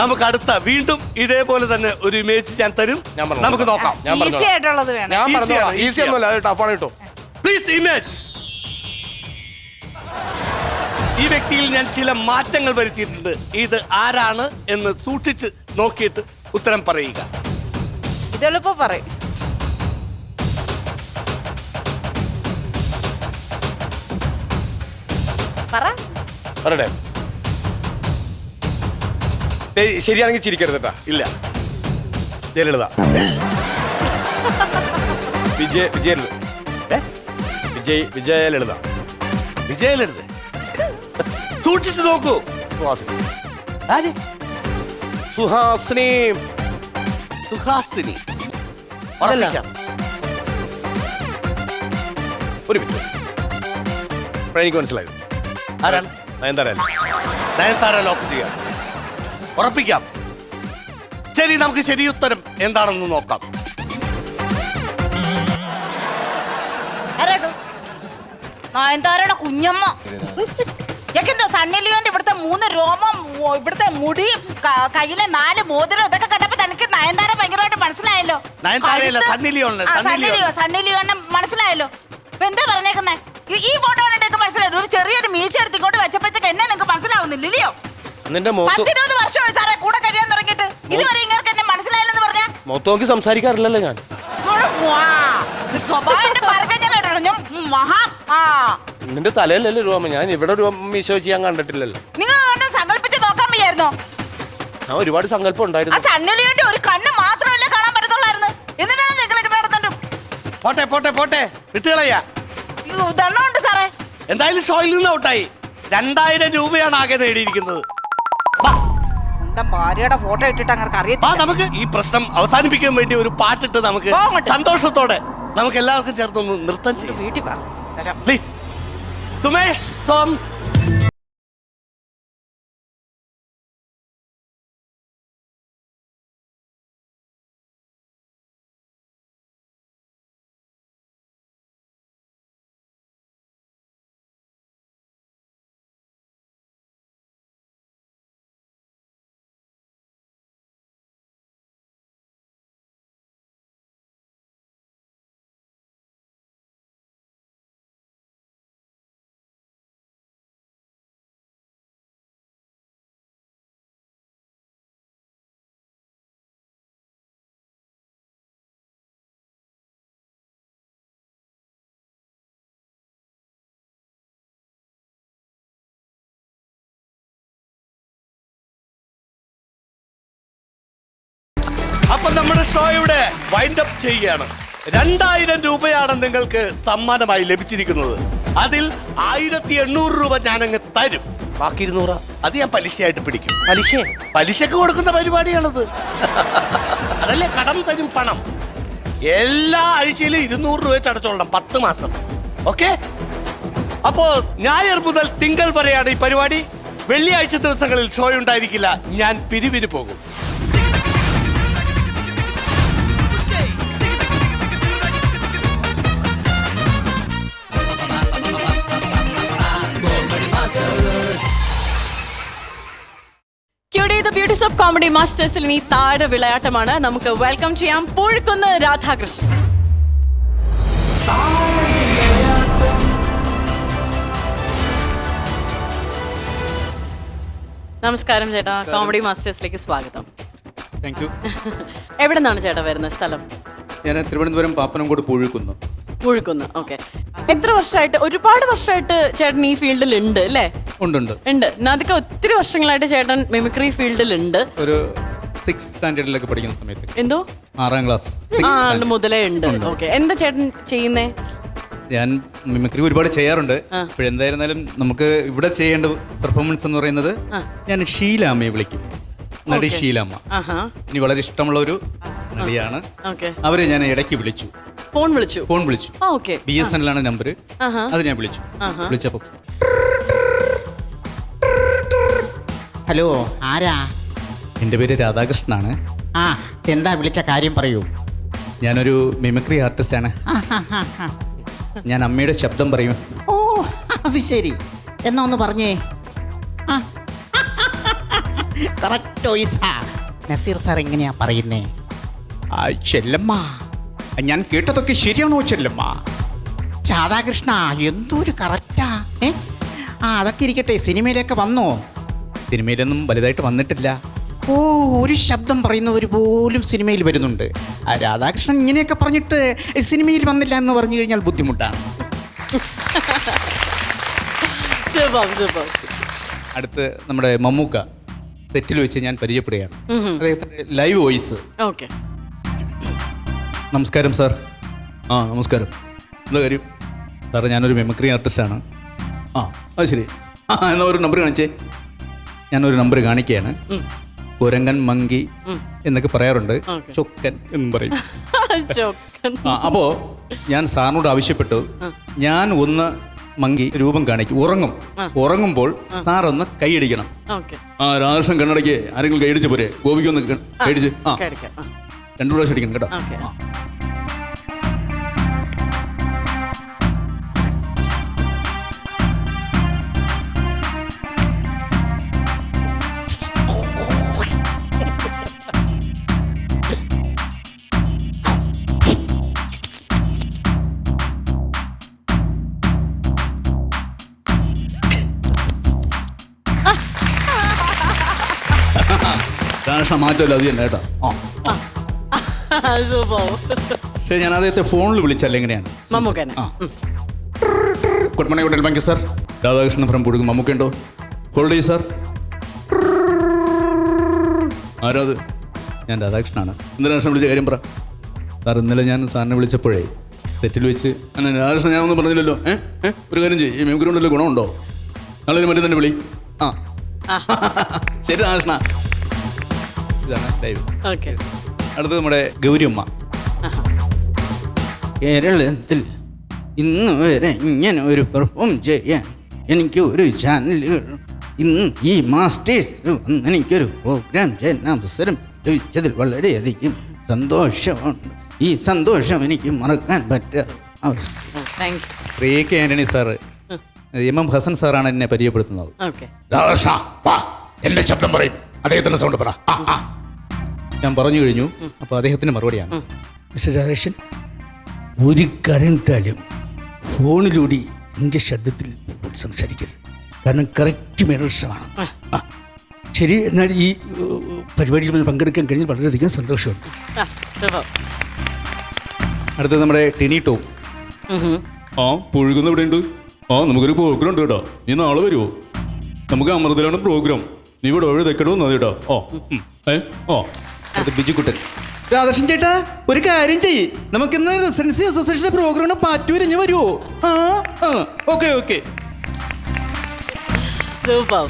നമുക്ക് അടുത്ത വീണ്ടും ഇതേപോലെ തന്നെ ഒരു ഇമേജ് ഞാൻ തരും. നമുക്ക് നോക്കാം. ഈസി ആയിട്ടുള്ളത് വേണം. ഞാൻ പറഞ്ഞോളാം. ഈസി ഒന്നുമല്ല, അത് ടഫാണ് കേട്ടോ. Please image. ഈ വ്യക്തിയിൽ ഞാൻ ചില മാറ്റങ്ങൾ വരുത്തിയിട്ടുണ്ട്. ഇത് ആരാണ് എന്ന് സൂക്ഷിച്ച് നോക്കിയിട്ട് ഉത്തരം പറയുക. ഇതെളുപ്പം പറയും. പറയട്ടെ? ശരിയാണെങ്കിൽ ചിരിക്കരുത് കേട്ടാ. ഇല്ല. ജയലളിത. വിജയലളിത. വിജയലളിത. സൂക്ഷിച്ചു നോക്കൂ. ആര്? സുഹാസിനി. സുഹാസിനി. ഉറപ്പിക്കാം. ഒരു മിനിറ്റ്. എനിക്ക് മനസ്സിലായത്. ആരാണ്? നയൻതാര. ലോക്ക് ചെയ്യാം. ഉറപ്പിക്കാം. ശരി, നമുക്ക് ശരി ഉത്തരം എന്താണെന്ന് നോക്കാം. നയൻതാരയുടെ കുഞ്ഞമ്മ. എന്താ സണ്ണി ലിയോന്റെ ഇവിടുത്തെ 3 രോമം, ഇവിടുത്തെ മുടി, കയ്യിലെ 4 മോതിരം, ഇതൊക്കെ കണ്ടപ്പോ തനിക്ക് നയൻതാര ഭയങ്കരമായിട്ട് മനസ്സിലായല്ലോ. സണ്ണി ലിയോനെ മനസ്സിലായല്ലോ. ഇപ്പൊ എന്താ പറഞ്ഞേക്കുന്നേ? ഈ ഫോട്ടോ കണ്ടിട്ട് മനസ്സിലായി. ഒരു ചെറിയൊരു മീശ എടുത്ത് ഇങ്ങോട്ട് വെച്ചപ്പോഴത്തേക്ക് എന്നെ നിങ്ങൾക്ക് മനസ്സിലാവുന്നില്ലയോ? 10-20 വർഷമായി സാറേ കൂടെ കഴിയാൻ തുടങ്ങിയിട്ട്. ഇതുവരെ ഇങ്ങനെ എന്നെ മനസ്സിലായില്ലെന്ന് പറഞ്ഞാ മൊത്തം നോക്കി സംസാരിക്കാറില്ലല്ലോ ഞാൻ. സ്വഭാവന്റെ നിന്റെ തലയിലല്ലേ രോമ? ഞാൻ ഇവിടെ മീശോ ചെയ്യാൻ കണ്ടിട്ടില്ലല്ലോ. നിങ്ങൾ സങ്കല്പിച്ച് നോക്കാൻ വയ്യായിരുന്നോ? ഞാൻ ഒരുപാട് സങ്കല്പം ഉണ്ടായിരുന്നു. സണ്ണി ലിയോന്റെ ഒരു കണ്ണ് മാത്രമല്ലേ കാണാൻ പറ്റത്തുള്ളായിരുന്നു. എന്നിട്ടാണ് നിങ്ങളൊക്കെ നടത്തുന്നുണ്ട്. പോട്ടെ വിട്ടുകളയാ. ദണ്ണമുണ്ട് സാറേ. എന്തായാലും ഷോയിൽ നിന്ന് ഔട്ടായി. 2000 രൂപയാണ് ആകെ നേടിയിരിക്കുന്നത്. ഭാര്യയുടെ ഫോട്ടോ ഇട്ടിട്ട് അങ്ങനെ അറിയത്തില്ല. നമുക്ക് ഈ പ്രശ്നം അവസാനിപ്പിക്കാൻ വേണ്ടി ഒരു പാട്ടിട്ട് നമുക്ക് സന്തോഷത്തോടെ നമുക്ക് എല്ലാവർക്കും ചേർന്നൊന്ന് നൃത്തം ചെയ്യാം. വീട്ടിൽ പ്ലീസ്. സുമേഷ് അപ്പൊ നമ്മുടെ ഷോ ഇവിടെ വൈൻഡ് അപ്പ് ചെയ്യുകയാണ്. 2000 രൂപയാണ് നിങ്ങൾക്ക് സമ്മാനമായി ലഭിച്ചിരിക്കുന്നത്. അതിൽ 1800 രൂപ ഞാനങ്ങ് തരും. ബാക്കി 200 അത് ഞാൻ പലിശയായിട്ട് പിടിക്കും. പലിശക്ക് കൊടുക്കുന്ന പരിപാടിയാണത്. അതല്ലേ കടം തരും പണം. എല്ലാ ആഴ്ചയിലും 200 രൂപ അടച്ചോളണം 10 മാസം. ഓക്കെ? അപ്പോ ഞായർ മുതൽ തിങ്കൾ വരെയാണ് ഈ പരിപാടി. വെള്ളിയാഴ്ച ദിവസങ്ങളിൽ ഷോ ഉണ്ടായിരിക്കില്ല. ഞാൻ പിരിവിന് പോകും. Cutie the beauties of comedy മാസ്റ്റേഴ്സിൽ ഇനി താര വിളയാട്ടമാണ്. നമുക്ക് വെൽക്കം ചെയ്യാം പൂഴിക്കുന്ന് രാധാകൃഷ്ണൻ. നമസ്കാരം ചേട്ടാ, കോമഡി മാസ്റ്റേഴ്സിലേക്ക് സ്വാഗതം. Thank you. എവിടെ നിന്നാണ് ചേട്ടാ വരുന്നത് സ്ഥലം? ഞാൻ തിരുവനന്തപുരം പാപ്പനംകോട് പൂഴിക്കുന്നു. പൂഴിക്കുന്ന്. ഓക്കെ. എത്ര വർഷമായിട്ട്? ഒരുപാട് വർഷമായിട്ട് ചേട്ടൻ ഈ ഫീൽഡിൽ ഉണ്ട് അല്ലേ? ഉണ്ട്. അതൊക്കെ ഒത്തിരി വർഷങ്ങളായിട്ട് ചേട്ടൻ മിമിക്രി ഫീൽഡിൽ ഉണ്ട്. ഒരു 6th സ്റ്റാൻഡേർഡിലൊക്കെ പഠിക്കുന്ന സമയത്ത്. എന്തോ 6ാം ക്ലാസ് മുതലേ ഉണ്ട്. ഓക്കെ. എന്താ ചേട്ടൻ ചെയ്യുന്നേ? ഞാൻ മിമിക്രി ഒരുപാട് ചെയ്യാറുണ്ട്. എന്തായിരുന്നാലും നമുക്ക് ഇവിടെ ചെയ്യേണ്ട പെർഫോമൻസ് എന്ന് പറയുന്നത് ഞാൻ ഷീലാമ്മയെ വിളിക്കും. നടി ഷീലാമ്മ. ഇനി വളരെ ഇഷ്ടമുള്ള ഒരു നടിയാണ്. അവരെ ഞാൻ ഇടയ്ക്ക് വിളിച്ചു. ഫോൺ വിളിച്ചു. BSNL ആണ് നമ്പർ. അത് ഞാൻ വിളിച്ചപ്പോ ഹലോ, ആരാ? എൻ്റെ പേര് രാധാകൃഷ്ണനാണ്. എന്താ വിളിച്ച കാര്യം പറയൂ. ഞാനൊരു മിമിക്രി ആർട്ടിസ്റ്റാണ്. ഞാൻ അമ്മയുടെ ശബ്ദം പറയും. ഓ, അത് ശരി. എന്നാ ഒന്ന് പറഞ്ഞേ. കറക്റ്റ് വോയിസാ. നസീർ സാർ എങ്ങനെയാ പറയുന്നേ? ചെല്ലമ്മ, ഞാൻ കേട്ടതൊക്കെ ശരിയാണോ ചെല്ലമ്മ? രാധാകൃഷ്ണ, എന്തൊരു കറക്റ്റാ. അതൊക്കെ ഇരിക്കട്ടെ, സിനിമയിലൊക്കെ വന്നോ? സിനിമയിലൊന്നും വലുതായിട്ട് വന്നിട്ടില്ല. ഓ, ഒരു ശബ്ദം പറയുന്നവർ പോലും സിനിമയിൽ വരുന്നുണ്ട്. രാധാകൃഷ്ണൻ ഇങ്ങനെയൊക്കെ പറഞ്ഞിട്ട് സിനിമയിൽ വന്നില്ല എന്ന് പറഞ്ഞു കഴിഞ്ഞാൽ ബുദ്ധിമുട്ടാണ്. അടുത്ത് നമ്മുടെ മമ്മൂക്ക സെറ്റിൽ വെച്ച് ഞാൻ പരിചയപ്പെടുകയാണ്. അദ്ദേഹത്തിൻ്റെ ലൈവ് വോയിസ്. നമസ്കാരം സാർ. നമസ്കാരം. എന്താ കാര്യം? സാറ് ഞാനൊരു മിമിക്രി ആർട്ടിസ്റ്റാണ്. അത് ശരി. എന്നാ ഒരു നമ്പർ കാണിച്ചേ. ഞാനൊരു നമ്പർ കാണിക്കുകയാണ്. കുരങ്ങൻ, മങ്കി എന്നൊക്കെ പറയാറുണ്ട്. ചൊക്കൻ എന്നും പറയും. അപ്പോ ഞാൻ സാറിനോട് ആവശ്യപ്പെട്ടു, ഞാൻ ഒന്ന് മങ്കി രൂപം കാണിക്കും. ഉറങ്ങുമ്പോൾ സാർ ഒന്ന് കൈയടിക്കണം. രാധാകൃഷ്ണൻ കണ്ണടയ്ക്ക് ആരെങ്കിലും കൈയടിച്ച് പോരെ? ഗോപിക്കൊന്ന് കൈയടിച്ച് 2 പ്രാവശ്യം അടിക്കണം കേട്ടോ. മാറ്റമല്ല അത് തന്നെ കേട്ടോ. പക്ഷേ ഞാൻ അദ്ദേഹത്തെ ഫോണിൽ വിളിച്ചാൽ എങ്ങനെയാണ്? Good morning hotel bank sir. Radhakrishnan from പൂഴിക്കും. മമ്മൂക്കുണ്ടോ? ഹോൾഡ് ചെയ്യ് സാർ. ആരാത്? ഞാൻ രാധാകൃഷ്ണനാണ്. എന്തിനാ വിളിച്ച കാര്യം പറ. സാർ, ഇന്നലെ ഞാൻ സാറിനെ വിളിച്ചപ്പോഴേ സെറ്റിൽ വെച്ച് രാധാകൃഷ്ണൻ ഞാനൊന്നും പറഞ്ഞില്ലല്ലോ. ഒരു കാര്യം ചെയ്യും, ഈ മിമിക്രി കൊണ്ടല്ലോ ഗുണമുണ്ടോ? നാളെ മറ്റേ തന്നെ വിളി. ശരി രാധാകൃഷ്ണ. ഇതാണ് ലൈവ്. അടുത്തത് നമ്മുടെ ഗൗരിയമ്മ. കേരളത്തിൽ ഇന്ന് വരെ ഇങ്ങനെ ഒരു പെർഫോം ചെയ്യാൻ എനിക്ക് ഒരു ചാനലുകൾ ഇന്ന് ഈ മാസ്റ്റേഴ്സ് വന്ന് എനിക്കൊരു പ്രോഗ്രാം ചെയ്യാൻ അവസരം ലഭിച്ചതിൽ വളരെയധികം സന്തോഷമുണ്ട്. ഈ സന്തോഷം എനിക്ക് മറക്കാൻ പറ്റാത്ത അവസ്ഥ. ആന്റണി സാറ്, MM ഹസൻ സാറാണ് എന്നെ പരിചയപ്പെടുത്തുന്നത്. എന്റെ ശബ്ദം പറയും, അദ്ദേഹത്തിന്റെ സൗണ്ട് പറ. ഞാൻ പറഞ്ഞു കഴിഞ്ഞു. അപ്പോൾ അദ്ദേഹത്തിന്റെ മറുപടിയാണ്, മിസ്റ്റർ രാധാകൃഷ്ണൻ, ഒരു കാരണത്താലും ഫോണിലൂടെ എൻ്റെ ശബ്ദത്തിൽ സംസാരിക്കരുത്. കാരണം കറക്റ്റ് മെഡർഷമാണ്. ശരി, എന്നാൽ ഈ പരിപാടിയിൽ പങ്കെടുക്കാൻ കഴിഞ്ഞാൽ വളരെയധികം സന്തോഷമുണ്ട്. അടുത്തത് നമ്മുടെ ടിനി ടോം. പുഴുകുന്ന ഇവിടെ ഉണ്ട്. നമുക്കൊരു പ്രോഗ്രാം ഉണ്ട് കേട്ടോ. നീ നാളെ വരുമോ? നമുക്ക് അമൃതയിലാണ് പ്രോഗ്രാം. നീ ഇവിടെ വഴി തെക്കടോ കേട്ടോ. അടുത്ത ബിജുക്കുട്ടൻ. രാധാകൃഷ്ണൻ ചേട്ടാ ഒരു കാര്യം ചെയ്യ്, നമുക്കിന്ന് റെസിഡൻസി അസോസിയേഷന്റെ പ്രോഗ്രാമിന് പാറ്റൂരിഞ്ഞ് വരുമോ? Okay okay. സൂപ്പർ.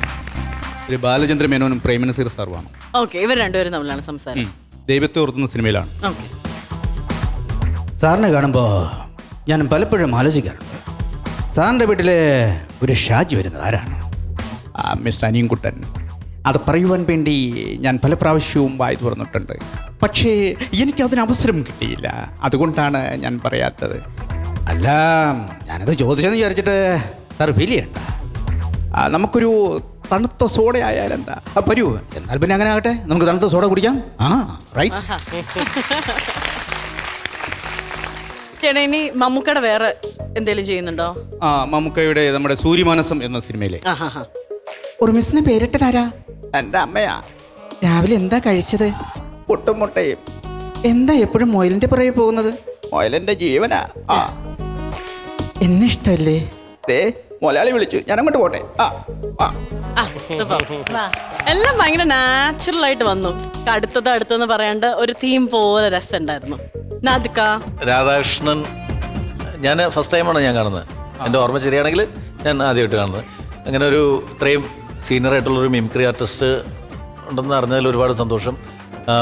ഒരു ബാലചന്ദ്ര മേനോനും പ്രേമനസീർ സാറുമാണ്. ഓക്കെ, ഇവർ രണ്ടുപേരും തമ്മിലാണ് സംസാരം. ദൈവത്തെ ഓർത്തുന്ന സിനിമയിലാണ്. ഓക്കെ. സാറിനെ കാണുമ്പോൾ ഞാൻ പലപ്പോഴും ആലോചിക്കാറുണ്ട്, സാറിൻ്റെ വീട്ടിലെ ഒരു ഷാജി വരുന്നത് ആരാണ്? മിസ്റ്റർ അനിയൻകുട്ടൻ. അത് പറയുവാൻ വേണ്ടി ഞാൻ പല പ്രാവശ്യവും വായി തുറന്നിട്ടുണ്ട്, പക്ഷേ എനിക്കതിന് അവസരം കിട്ടിയില്ല. അതുകൊണ്ടാണ് ഞാൻ പറയാത്തത്. അല്ല, ഞാനത് ചോദിച്ചെന്ന് വിചാരിച്ചിട്ട് സാർ ഫീൽ ചെയ്യണ്ട. നമുക്കൊരു തണുത്ത സോഡ ആയാലെന്താ? വരൂ, എന്നാൽ പിന്നെ അങ്ങനെ ആകട്ടെ, നമുക്ക് തണുത്ത സോഡ കുടിക്കാം. റൈറ്റ്. ചേട്ടാ, ഇനി മമ്മൂക്കയുടെ വേറെ എന്തെങ്കിലും ചെയ്യുന്നുണ്ടോ? മമ്മൂക്കയുടെ നമ്മുടെ സൂര്യമാനസം എന്ന സിനിമയിലെ ഉർമിസിന് പേരിട്ടതാരാ? എൻ്റെ അമ്മയാ. രാവിലെ എന്താ കഴിച്ചത്? പുട്ടും മുട്ടയും. എന്താ എപ്പോഴും മൊയിലിന്റെ പുറകെ പോകുന്നത്? മൊയിലിന്റെ ജീവനാ. എന്നിഷ്ടല്ലേ? മൊലാളി വിളിച്ചു, ഞാൻ അങ്ങോട്ട് പോട്ടെ. എല്ലാം ഭയങ്കര നാച്ചുറൽ ആയിട്ട് വന്നു. അടുത്തതെന്ന് പറയാണ്ട് ഒരു തീം പോലെ രസമുണ്ടായിരുന്നു. രാധാകൃഷ്ണൻ ഞാൻ ഫസ്റ്റ് ടൈമാണ് ഞാൻ കാണുന്നത്. എൻ്റെ ഓർമ്മ ശരിയാണെങ്കിൽ ഞാൻ ആദ്യമായിട്ട് കാണുന്നത്. അങ്ങനെ ഒരു ഇത്രയും സീനിയർ ആയിട്ടുള്ളൊരു മിമിക്രി ആർട്ടിസ്റ്റ് ഉണ്ടെന്ന് അറിഞ്ഞതിൽ ഒരുപാട് സന്തോഷം.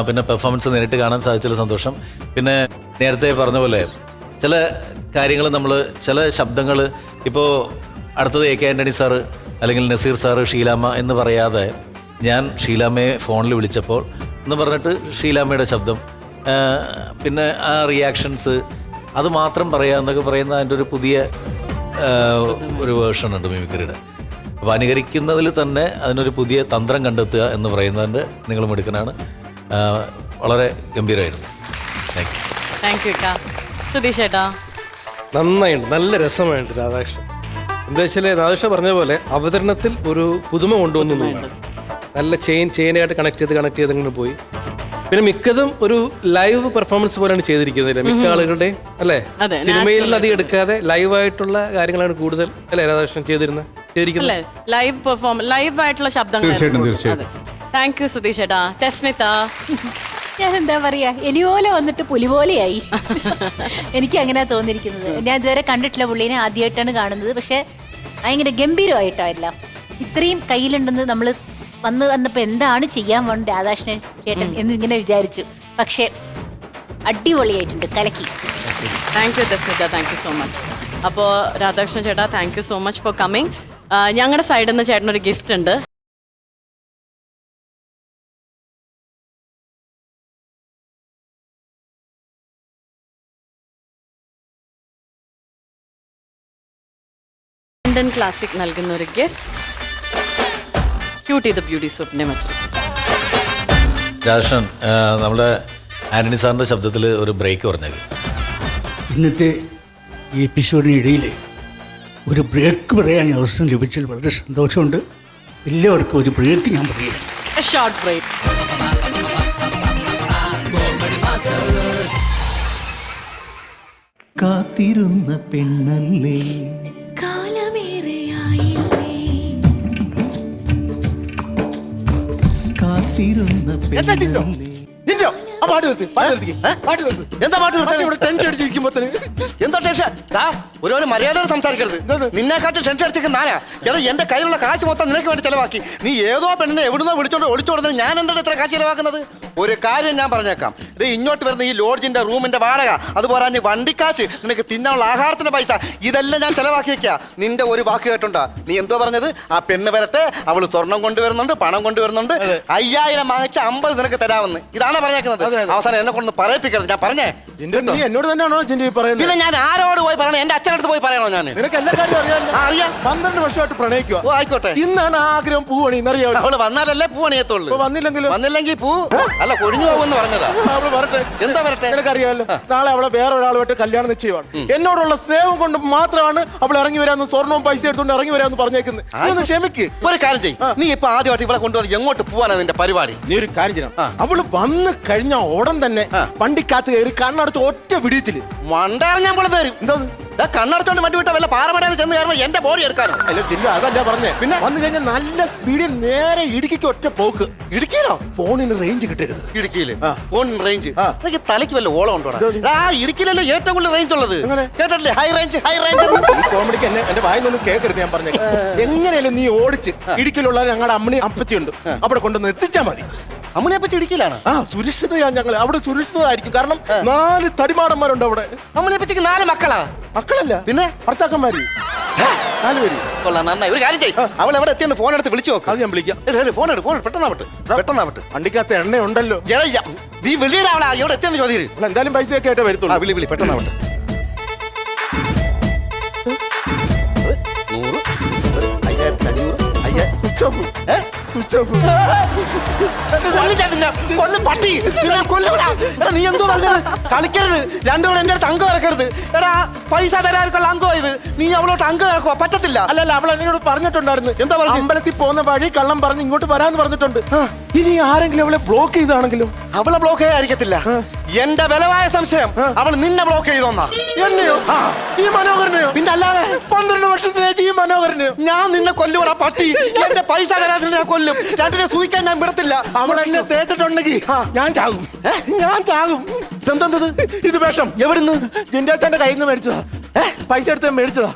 പിന്നെ പെർഫോമൻസ് നേരിട്ട് കാണാൻ സാധിച്ചതിൽ സന്തോഷം. പിന്നെ നേരത്തെ പറഞ്ഞ പോലെ ചില കാര്യങ്ങൾ നമ്മൾ ചില ശബ്ദങ്ങൾ ഇപ്പോൾ അടുത്തത് AK ആൻ്റണി സാറ് അല്ലെങ്കിൽ നസീർ സാറ്, ഷീലാമ്മ എന്ന് പറയാതെ ഞാൻ ഷീലാമ്മയെ ഫോണിൽ വിളിച്ചപ്പോൾ എന്ന് പറഞ്ഞിട്ട് ഷീലാമ്മയുടെ ശബ്ദം, പിന്നെ ആ റിയാക്ഷൻസ്, അത് മാത്രം പറയാമെന്നൊക്കെ പറയുന്ന അതിൻ്റെ ഒരു പുതിയ ഒരു വേർഷൻ ഉണ്ട് മിമിക്രിയുടെ. അപ്പോൾ അനുകരിക്കുന്നതിൽ തന്നെ അതിനൊരു പുതിയ തന്ത്രം കണ്ടെത്തുക എന്ന് പറയുന്നതിൻ്റെ നിങ്ങൾ മിടുക്കനാണ്. വളരെ ഗംഭീരമായിരുന്നു. Thank you. സുധീഷ് ചേട്ടാ? നന്നായിട്ടുണ്ട്, നല്ല രസമായിട്ട് രാധാകൃഷ്ണൻ. എന്താ വെച്ചാൽ രാധാകൃഷ്ണൻ പറഞ്ഞ പോലെ അവതരണത്തിൽ ഒരു പുതുമ കൊണ്ടുവന്നു. നല്ല ചെയിനായിട്ട് കണക്ട് ചെയ്ത് ഇങ്ങനെ പോയി. പിന്നെ മിക്കതും ഒരു ലൈവ് പെർഫോമൻസ് പോലെയാണ് ചെയ്തിരിക്കുന്നത് മിക്ക ആളുകളുടെ, അല്ലേ? സിനിമയിൽ അധികം എടുക്കാതെ ലൈവായിട്ടുള്ള കാര്യങ്ങളാണ് കൂടുതൽ, അല്ലേ രാധാകൃഷ്ണൻ ചെയ്തിരിക്കുന്നത്? ലൈവ് പെർഫോമൻസ്, ലൈവ് ആയിട്ടുള്ള ശബ്ദങ്ങൾ. തീർച്ചയായിട്ടും. താങ്ക് യു സുധീഷ് ചേട്ടാ. ടെസ്നിത? ഞാൻ എന്താ പറയാ, എലിപോലെ വന്നിട്ട് പുലിപോലെയായി. എനിക്ക് അങ്ങനെ തോന്നിയിരിക്കുന്നത്. ഞാൻ ഇതുവരെ കണ്ടിട്ടില്ല പുള്ളീനെ, ആദ്യമായിട്ടാണ് കാണുന്നത്. പക്ഷെ ഭയങ്കര ഗംഭീരമായിട്ടല്ല. ഇത്രയും കയ്യിലുണ്ടെന്ന് നമ്മൾ വന്നപ്പോ എന്താണ് ചെയ്യാൻ പോകുന്നത് രാധാകൃഷ്ണൻ ചേട്ടൻ എന്ന് ഇങ്ങനെ വിചാരിച്ചു. പക്ഷെ അടിപൊളിയായിട്ടുണ്ട്, കലക്കി. Thank you Tesnitha, thank you so much. അപ്പോൾ രാധാകൃഷ്ണൻ ചേട്ടാ, thank you so much for coming. ഞങ്ങളുടെ സൈഡിൽ നിന്ന് ചേട്ടനൊരു ഗിഫ്റ്റ് ഉണ്ട്. ലണ്ടൻ ക്ലാസിക് നൽകുന്ന ഒരു ഗിഫ്റ്റ്, ക്യൂട്ടി ദ ബ്യൂട്ടി സോപ്പിനെ മറ്റും. രാധാകൃഷ്ണൻ, നമ്മുടെ ആന്റണി സാറിൻ്റെ ശബ്ദത്തിൽ ഒരു ബ്രേക്ക് പറഞ്ഞേക്ക്. ഇന്നത്തെ ഈ എപ്പിസോഡിനിടയിൽ ഒരു ബ്രേക്ക് പറയാൻ അവസരം ലഭിച്ചതിൽ വളരെ സന്തോഷമുണ്ട്. എല്ലാവർക്കും ഒരു ബ്രേക്ക് ഞാൻ പറയാം. Short break. കാത്തിരുന്ന പെണ്ണല്ലേ, കാത്തിരുന്ന പെണ്ണല്ലേ. എന്താ ടെൻഷൻ? ഒരു മര്യാദ സംസാരിക്കരുത്. നിന്നെക്കാട്ട് ടെൻഷൻ അടിച്ചിരിക്കുന്ന നാനാ. എടാ, എന്റെ കയ്യിലുള്ള കാശ് മൊത്തം നിനക്ക് വേണ്ടി ചെലവാക്കി. നീ ഏതോ പെണ്ണിനെ എവിടുന്നോ ഒളിച്ചോടുന്നത്. ഞാൻ എന്താണ് ഇത്ര കാശ് ചെലവാക്കുന്നത്? ഒരു കാര്യം ഞാൻ പറഞ്ഞേക്കാം. ഇത് ഇങ്ങോട്ട് വരുന്ന ഈ ലോഡ്ജിന്റെ റൂമിന്റെ വാടക, അതുപോലെ വണ്ടിക്കാശ്, നിനക്ക് തിന്നാനുള്ള ആഹാരത്തിന്റെ പൈസ, ഇതെല്ലാം ഞാൻ ചെലവാക്കിയേക്കാ. നിന്റെ ഒരു വാക്ക് കേട്ടുണ്ടാ? നീ എന്തോ പറഞ്ഞത്? ആ പെണ്ണ് വരട്ടെ, അവള് സ്വർണം കൊണ്ടുവരുന്നുണ്ട്, പണം കൊണ്ടുവരുന്നുണ്ട്, 5000 വാങ്ങിച്ച 50 നിനക്ക് തരാമെന്ന്. ഇതാണ് പറഞ്ഞേക്കുന്നത്. അവസാനം എന്നെ കൊണ്ട് പറയിപ്പിക്കരുത്. ഞാൻ പറഞ്ഞേ, എന്നോട് തന്നെയാണോ പറയുന്നത്? പിന്നെ ഞാൻ ആരോട് പോയി പറയണോ? എന്റെ അച്ഛനടുത്ത് പോയി പറയണോ? ഞാൻ നിനക്ക് എല്ലാ കാര്യം അറിയാം. 12 വർഷമായിട്ട് പ്രണയിക്കുക. ആയിക്കോട്ടെ, ഇന്നാണ് ആഗ്രഹം പൂവണി എന്നറിയാം. അവള് വന്നാലല്ലേ പൂവണിയത്തുള്ളൂ. വന്നില്ലെങ്കിൽ പൂ അല്ല കൊഴിഞ്ഞു പോകുമെന്ന് പറഞ്ഞതാ. അവള് വരട്ടെ. എന്താ വരട്ടെ? നിനക്കറിയാമല്ലോ, നാളെ അവളെ വേറെ ഒരാളുമായിട്ട് കല്യാണം നിശ്ചയമാണ്. എന്നോടുള്ള സ്നേഹം കൊണ്ട് മാത്രമാണ് അവൾ ഇറങ്ങി വരാന്ന്, സ്വർണവും പൈസ എടുത്തുകൊണ്ട് ഇറങ്ങി വരാന്ന് പറഞ്ഞേക്കുന്നത്. ക്ഷമിക്ക്. ഒരു കാര്യം ചെയ്യും. നീ ഇപ്പൊ ആദ്യമായിട്ട് ഇവിടെ കൊണ്ടുവന്ന് എങ്ങോട്ട് പോവാനാ നിന്റെ പരിപാടി? നീ ഒരു കാര്യം ചെയ്യണം. അവള് വന്ന് കഴിഞ്ഞ ഉടൻ തന്നെ വണ്ടിക്കകത്ത് കയറി കണ്ണട കണ്ണടച്ച് ഒറ്റ പിടിച്ചില് മണ്ടറിഞ്ഞാൻ പോലെ തരും. എന്തോന്ന് കണ്ണടച്ചോണ്ട് മറ്റു വിട്ട വല്ല പാറമടയിൽ ചെന്ന് കയറുമ്പോ എന്റെ ബോഡി എടുക്കാനോ? അല്ല ജില്ലു അതല്ല പറഞ്ഞേ. പിന്നെ വന്നു കഴിഞ്ഞാൽ നല്ല സ്പീഡിൽ നേരെ ഇടുക്കിക്ക് ഒറ്റ പോക്ക്. ഇടുക്കിയിലോ? ഫോണിന് റേഞ്ച് കിട്ടരുത്. ഇടുക്കിയില് ഫോൺ റേഞ്ച്? എനിക്ക് തലയ്ക്ക് വല്ല ഓളം ഉണ്ടോ? ആ ഇടുക്കിയിലല്ലോ ഏറ്റവും കൂടുതൽ റേഞ്ച് ഉള്ളത്. കേട്ടില്ലേ? High range high range. ഈ കോമഡിക്ക് എന്റെ വായിന്നൊന്നും കേൾക്കരുത്. ഞാൻ പറഞ്ഞേ, എങ്ങനെയല്ലേ നീ ഓടിച്ച് ഇടുക്കിയിലുള്ള ഞങ്ങളുടെ അമ്മണി അപ്പച്ചിയുണ്ട് അവിടെ കൊണ്ടുവന്ന് എത്തിച്ചാ മതി. അമ്മണിയപ്പച്ചി ഇടുക്കിയിലാണ്? ആ സുരക്ഷിതയാണ് ഞങ്ങൾ അവിടെ. സുരക്ഷിതമായിരിക്കും. കാരണം 4 തടിമാടന്മാരുണ്ട് അവിടെ. അമ്മണിയപ്പച്ചിക്ക് 4 മക്കളാ? മക്കളല്ല, പിന്നെ ഭർത്താക്കന്മാര് 4 പേര്. കൊള്ളാം, നന്നായി. ഒരു കാര്യം ചെയ്യും, അവൾ എവിടെ എത്തിയെന്ന് ഫോൺ എടുത്ത് വിളിച്ചു നോക്ക്. അത് ഞാൻ വിളിക്കാം. ഫോൺ എടുത്ത് ഫോൺ പെട്ടെന്നാവട്ടെ. വണ്ടിക്കകത്ത് എണ്ണ ഉണ്ടല്ലോ. നീ വിളിയുടെ അവളാ എവിടെ എത്തിയെന്ന് ചോദിച്ചു. എന്തായാലും പൈസയൊക്കെ ആയിട്ടേ വരത്തുള്ളൂ. വിളി പെട്ടെന്നാവട്ടെ. 100, 500, പട്ടി നീ എന്തോ പറഞ്ഞത്? കളിക്കരുത്, രണ്ടുകൂടെ എന്റെ അടുത്ത് അംഗം ഇറക്കരുത്. എടാ പൈസ തരാർക്കുള്ള അംഗം ഇത്. നീ അവളോട്ട് അംഗം ഇറക്കുക പറ്റത്തില്ല. അല്ലല്ല, അവൾ എന്നോട് പറഞ്ഞിട്ടുണ്ടായിരുന്നു. എന്താ പറഞ്ഞു? അമ്പലത്തിൽ പോകുന്ന വഴി കള്ളം പറഞ്ഞ് ഇങ്ങോട്ട് വരാന്ന് പറഞ്ഞിട്ടുണ്ട്. ഇനി ആരെങ്കിലും അവളെ ബ്ലോക്ക് ചെയ്താണെങ്കിലും? അവളെ ബ്ലോക്ക് ചെയ്യാതിരിക്കത്തില്ല. എന്റെ ബലമായ സംശയം അവൾ നിന്നെ ബ്ലോക്ക് ചെയ്തോന്നാ. എന്നെയോ? ഈ മനോഹരനെയോ? പിന്നെ അല്ലാതെ 12 വർഷത്തിലേക്ക് ഈ മനോഹരനെയോ? ഞാൻ നിന്നെ കൊല്ലുവടാ പട്ടി. എന്റെ പൈസ തരാതെ ഞാൻ കൊല്ലും. രണ്ടിനെ സൂഹിക്കാൻ ഞാൻ വിടത്തില്ല. അവൾ എന്നെ തേച്ചിട്ടുണ്ടെങ്കിൽ ഞാൻ ചാകും. ഞാൻ ചാകും. ഇതെന്തോണ്ടത്? ഇത് വിഷം. എവിടുന്ന്? ജിൻഡാച്ചാന്റെ കയ്യിൽ നിന്ന് മേടിച്ചതാ. പൈസ എടുത്ത് മേടിച്ചതാ.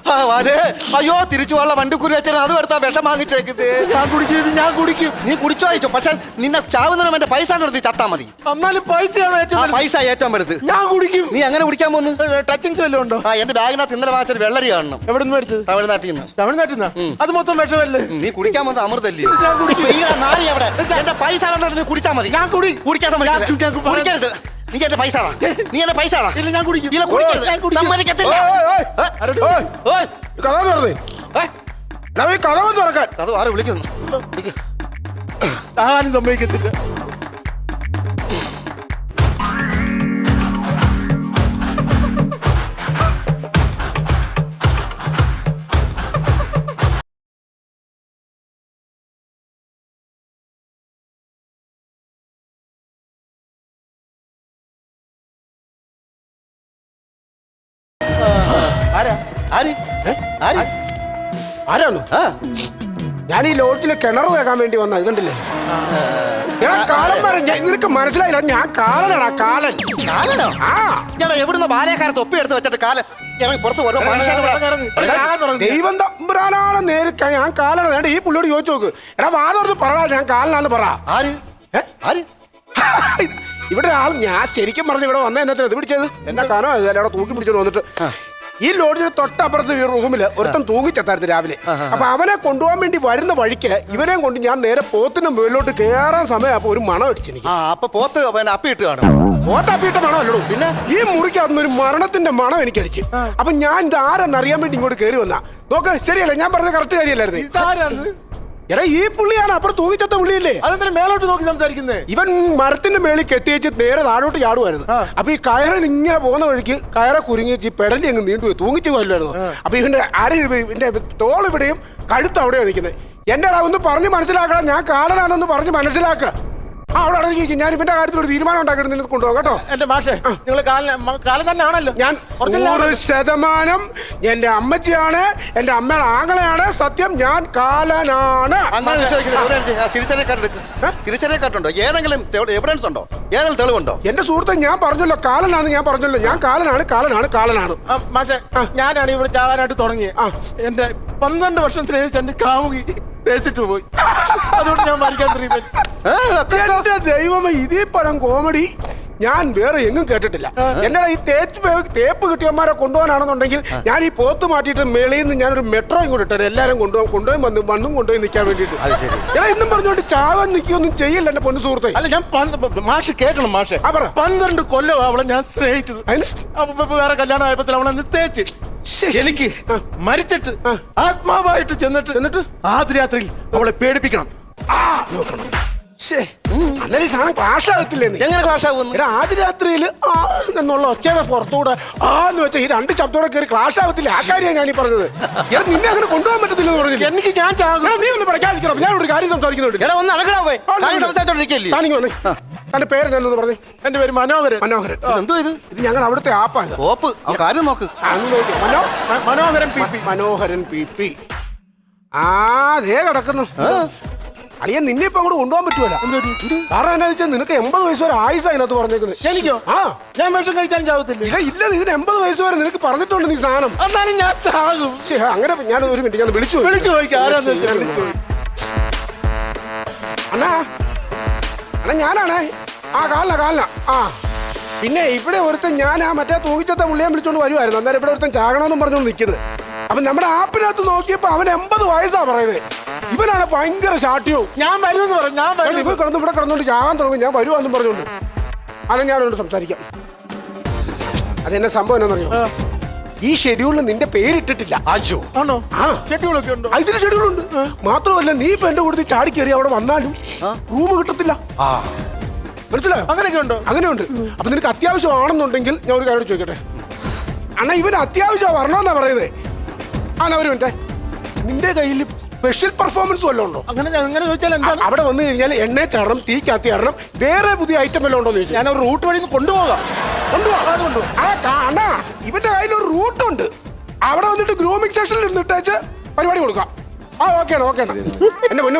അയ്യോ, തിരിച്ചു പോകാനുള്ള വണ്ടിക്കുരി വെച്ചാൽ അത് എടുത്താ വിഷം വാങ്ങിച്ചേക്കുന്നത്. ഞാൻ കുടിക്കും. ഞാൻ കുടിക്കും. നീ കുടിച്ചോ അയച്ചോ, പക്ഷെ നിന്നെ ചാവുന്നതിനും എന്റെ പൈസ നിർത്തി ചത്താ മതി. എന്നാലും പൈസയാണ് ഏറ്റവും പൈസ ഏറ്റവും വലുത്. ഞാൻ കുടിക്കും. നീ എങ്ങനെ കുടിക്കാൻ പോന്ന്? ടച്ചിങ്സ് വല്ലതും ഉണ്ടോ? എന്റെ ബാഗിനകത്ത് ഇന്നലെ വാങ്ങിച്ചൊരു വെള്ളരി കാണണം. എവിടെ നിന്ന് മേടിച്ചത്? തമിഴ്നാട്ടിൽ നിന്ന്. തമിഴ്നാട്ടിൽ നിന്നാ? അത് മൊത്തം വിഷമല്ലേ? നീ കുടിക്കാൻ വന്നത് അമൃതല്ലേ? ഞാൻ കുടിക്കും. നാരി അവിടെ എന്റെ പൈസ നീ കുടിച്ചാ മതി. ഞാൻ കുടിക്കാൻ കുടിക്കരുത്. നീ എന്റെ പൈസ നീ എന്റെ പൈസ ഇല്ല, ഞാൻ കുടിക്കും. സമ്മതിക്കത്തില്ല. അത് ആരും വിളിക്കുന്നു. ആരും സമ്മതിക്കത്തില്ല. ആരാണ്? ഞാൻ ഈ ലോഡ്ജിലെ കിണർ തേക്കാൻ വേണ്ടി വന്ന ഇതുണ്ടല്ലേ കാലം നിനക്ക് മനസ്സിലായില്ല. ഞാൻ കാലനാടാ, കാലൻ. കാലനോ? ഞാൻ എവിടുന്ന ബാലയക്കാരത്ത് ഒപ്പി എടുത്ത് വെച്ചിട്ട് കാലം ഇറങ്ങി പുറത്ത് ഓരോ ദൈവം തമ്പുരാനാണ് നേരിട്ട്. ഞാൻ കാലനാണ്. ഈ പുള്ളിയോട് ചോദിച്ചു നോക്ക്. എടാ വാദം പറയാ, ഞാൻ കാലനാന്ന് പറ. ആര്? ഇവിടെ ആൾ ഞാൻ ശരിക്കും പറഞ്ഞ ഇവിടെ വന്ന എന്നത്തിന് ഇത് പിടിച്ചത് എന്നെ കാനോ അവിടെ തൂക്കി പിടിച്ചോണ്ട് വന്നിട്ട് ഈ ലോഡ്ജിന് തൊട്ടപ്പുറത്ത് ഈ റൂമില് ഒരുത്തൻ തൂങ്ങിച്ചെത്തായിരുന്നു രാവിലെ. അപ്പൊ അവനെ കൊണ്ടുപോകാൻ വേണ്ടി വരുന്ന വഴിക്ക് ഇവനെയും കൊണ്ട് ഞാൻ നേരെ പോത്തിന്റെ മുകളിലോട്ട് കയറാൻ സമയം അപ്പൊ ഒരു മണം അടിച്ചെനിക്ക്. അപ്പൊ പോത്ത് അപ്പിയിട്ട് കാണും. പോത്ത് അപ്പിയിട്ട മണം അല്ലടൂ. പിന്നെ ഈ മുറിക്കകത്തുനിന്ന് ഒരു മരണത്തിന്റെ മണം എനിക്ക് അടിച്ച്. അപ്പൊ ഞാൻ ഇത് ആരെന്നറിയാൻ വേണ്ടി ഇങ്ങോട്ട് കയറി വന്നാ. നോക്ക്, ശരിയല്ല ഞാൻ പറഞ്ഞ കറക്റ്റ് കാര്യമല്ലായിരുന്നു. എടാ ഈ പുള്ളിയാണ് അപ്പുറം തൂങ്ങിച്ചത്ത പുള്ളിയില്ലേ? അതെന്താ മേലോട്ട് നോക്കി സംസാരിക്കുന്നേ? ഇവൻ മരത്തിന്റെ മേളിൽ കെട്ടിയേച്ച് നേരെ താഴോട്ട് ചാടുമായിരുന്നു. അപ്പൊ ഈ കയറിന് ഇങ്ങനെ പോകുന്ന വഴിക്ക് കയറെ കുരുങ്ങിച്ച് ഈ പെടലി അങ്ങ് നീണ്ടുപോയി തൂങ്ങിച്ചു പോയല്ലായിരുന്നു. അപ്പൊ ഇവന്റെ ഇവന്റെ തോൾ ഇവിടെയും കഴുത്ത് അവിടെയാണ് നിൽക്കുന്നത്. എന്റെ ഒന്ന് പറഞ്ഞ് മനസ്സിലാക്കണം, ഞാൻ കാലനാണെന്ന് പറഞ്ഞ് മനസ്സിലാക്കുക. അവിടെ അടങ്ങിയിരിക്കും. ഞാൻ ഇവന്റെ കാര്യത്തിൽ ഒരു തീരുമാനം ഉണ്ടാക്കിയിട്ട് നിന്നെ കൊണ്ടുപോകാം കേട്ടോ. എന്റെ മാഷേ, നിങ്ങൾ കാലം തന്നെ ആണല്ലോ. ഞാൻ 100% എന്റെ അമ്മച്ചിയാണ്, എന്റെ അമ്മയുടെ ആങ്ങളെയാണ്. സത്യം, ഞാൻ കാലനാണ്. തിരിച്ചറിയ കാർഡുണ്ടോ? ഏതെങ്കിലും എവിഡൻസ് ഉണ്ടോ? ഏതെങ്കിലും തെളിവുണ്ടോ? എന്റെ സുഹൃത്തെ, ഞാൻ പറഞ്ഞല്ലോ കാലനാന്ന്. ഞാൻ പറഞ്ഞല്ലോ ഞാൻ കാലനാണ്. മാഷേ, ഞാനാണ് ഇവിടെ ചാവാനായിട്ട് തുടങ്ങിയത്. എന്റെ 12 വർഷം സ്നേഹിച്ച് എന്റെ കാമുകി തേച്ചിട്ട് പോയി. അതുകൊണ്ട് ഞാൻ മരിക്കാൻ എന്റെ ദൈവമേ, ഇതേ പടം കോമഡി ഞാൻ വേറെ എങ്ങും കേട്ടിട്ടില്ല. എന്നെ ഈ തേപ്പ് കിട്ടിയന്മാരെ കൊണ്ടുപോകാനാണെന്നുണ്ടെങ്കിൽ ഞാൻ ഈ പോത്ത് മാറ്റിയിട്ട് മേളിൽ നിന്ന് ഞാനൊരു മെട്രോ ഇങ്ങോട്ട് ഇട്ടേ. എല്ലാവരും കൊണ്ടുപോയി മണ്ണും കൊണ്ടുപോയി നിൽക്കാൻ വേണ്ടിയിട്ട്. ഞാൻ ഇന്നും പറഞ്ഞുകൊണ്ട് ചാവാൻ നിൽക്കുകയൊന്നും ചെയ്യില്ല എന്റെ പൊന്നു സുഹൃത്തെ. അല്ല, ഞാൻ മാഷ് കേൾക്കണം. മാഷെ 12 കൊല്ലം അവളെ ഞാൻ സ്നേഹിച്ചത്. വേറെ കല്യാണം ആയപ്പോ അവളെ തേച്ച് എനിക്ക് മരിച്ചിട്ട് ആത്മാവായിട്ട് ചെന്നിട്ട് ആദ്യ രാത്രിയിൽ അവളെ പേടിപ്പിക്കണം. അന്നേരം ഈ സാധനം ക്ലാഷ് ആകത്തില്ലേ? എങ്ങനെ ക്ലാഷ് ആകും? ആദ്യ രാത്രിയിൽ എന്നുള്ള ഒച്ചയുടെ പുറത്തൂടെ എന്ന് വെച്ചാൽ ഈ 2 ശബ്ദത്തോടെ കയറി ക്ലാഷ് ആകത്തില്ല. ആ കാര്യമാണ് ഞാൻ ഈ പറഞ്ഞത്. നിന്നെ അങ്ങനെ കൊണ്ടുപോകാൻ പറ്റത്തില്ല എന്ന് പറഞ്ഞില്ല. എനിക്ക് ഞാൻ നീ ഒന്ന് പഠിക്കാതിരിക്കണം. ഞാൻ ഒരു കാര്യം സംസാരിക്കുന്നുണ്ട്. തന്റെ പേരെന്നു പറഞ്ഞു? എന്റെ പേര് മനോഹരൻ. മനോഹരൻ. എന്തോ ഇത് ഞങ്ങൾ അവിടുത്തെ ആപ്പാ. ഓപ്പ് കാര്യം നോക്ക്. മനോഹരൻ പി. മനോഹരൻ പി. ആ ദേ കിടക്കുന്നു. അളിയൻ നിന്നെ ഇപ്പൊ അങ്ങോട്ട് കൊണ്ടുപോകാൻ പറ്റുമല്ല. കാരണം എന്നാ വെച്ചാൽ നിനക്ക് 80 വയസ്സ് വരെ ആയുസ് അതിനകത്ത് പറഞ്ഞേക്കുന്നത്. എനിക്കോ? ആ ഞാൻ വിഷം കഴിച്ചാലും ചാവത്തില്ല. ഇല്ല ഇതിന് 80 വയസ്സ് വരെ നിനക്ക് പറഞ്ഞിട്ടുണ്ട് നീ സാധനം. എന്നാലും ഞാൻ ചാകും. അങ്ങനെ ഞാൻ ഒരു മിനിറ്റ് ഞാൻ വിളിച്ചു ചോദിക്കാം ആരാന്ന് അണ്ണാ അണ്ണാ ഞാനാണേ. ആ കാലിന ആ പിന്നെ ഇവിടെ ഒരുത്തൻ ഞാൻ ആ മറ്റേ തൂങ്ങിച്ചത്തെ പുള്ളിയെ വിളിച്ചോണ്ട് വരുമായിരുന്നു. അന്നേരം ഇവിടെ ഒരുത്തൻ ചാകണമെന്നും പറഞ്ഞോണ്ട് നിൽക്കുന്നത്. അപ്പൊ നമ്മുടെ ആപ്പിനകത്ത് നോക്കിയപ്പോ അവൻ 80 വയസ്സാ പറയുന്നത്. ഇവനാണ് ഭയങ്കര ഷാട്ടിയോ. ഞാൻ വരുമെന്ന് പറഞ്ഞു. ഞാൻ വരും. ഇവ കിടന്ന് ഇവിടെ കിടന്നോണ്ട് ചാകാൻ തുടങ്ങും. ഞാൻ വരുവാന്നും പറഞ്ഞോണ്ട് അത് ഞാനോട് സംസാരിക്കാം. അതെന്നെ സംഭവം എന്നാന്നറിയോ? ഈ ഷെഡ്യൂളിൽ നിന്റെ പേരിട്ടിട്ടില്ല. ആശോ ആണോ? ആ ഷെഡ്യൂളൊക്കെ ഉണ്ടോ? ഇതിന് ഷെഡ്യൂളുണ്ട്. മാത്രമല്ല നീ ഇപ്പൊ എന്റെ കൂടുതൽ ചാടി കയറി അവിടെ വന്നാലും റൂം കിട്ടത്തില്ല. മനസ്സിലായോ? അങ്ങനെയൊക്കെ ഉണ്ടോ? അങ്ങനെയുണ്ട്. അപ്പൊ നിനക്ക് അത്യാവശ്യമാണെന്നുണ്ടെങ്കിൽ ഞാൻ ഒരു കാര്യം ചോദിക്കട്ടെ. അണ്ണാ ഇവന് അത്യാവശ്യം വരണമെന്നാ പറയുന്നത്. ഒരു മിനിറ്റ്, നിന്റെ കയ്യിൽ സ്പെഷ്യൽ പെർഫോമൻസ് വല്ലതും ഉണ്ടോ? അങ്ങനെ ചോദിച്ചാൽ എന്താണ്? അവിടെ വന്നു കഴിഞ്ഞാൽ എണ്ണ ചടണം, തീ കത്തി ഇടണം, വേറെ പുതിയ ഐറ്റം വല്ലതും ഉണ്ടോ എന്ന് ചോദിച്ചാൽ ഞാൻ ഒരു റൂട്ട് വഴി കൊണ്ടുപോകാം. അണ്ണാ ഇവന്റെ കയ്യിൽ ഒരു റൂട്ടുണ്ട്. അവിടെ വന്നിട്ട് ഗ്രൂമിംഗ് സെക്ഷനിൽ ഇരുന്നിട്ടേച്ച് പരിപാടി കൊടുക്കാം. ആ ഓക്കെ എന്നെ മോനെ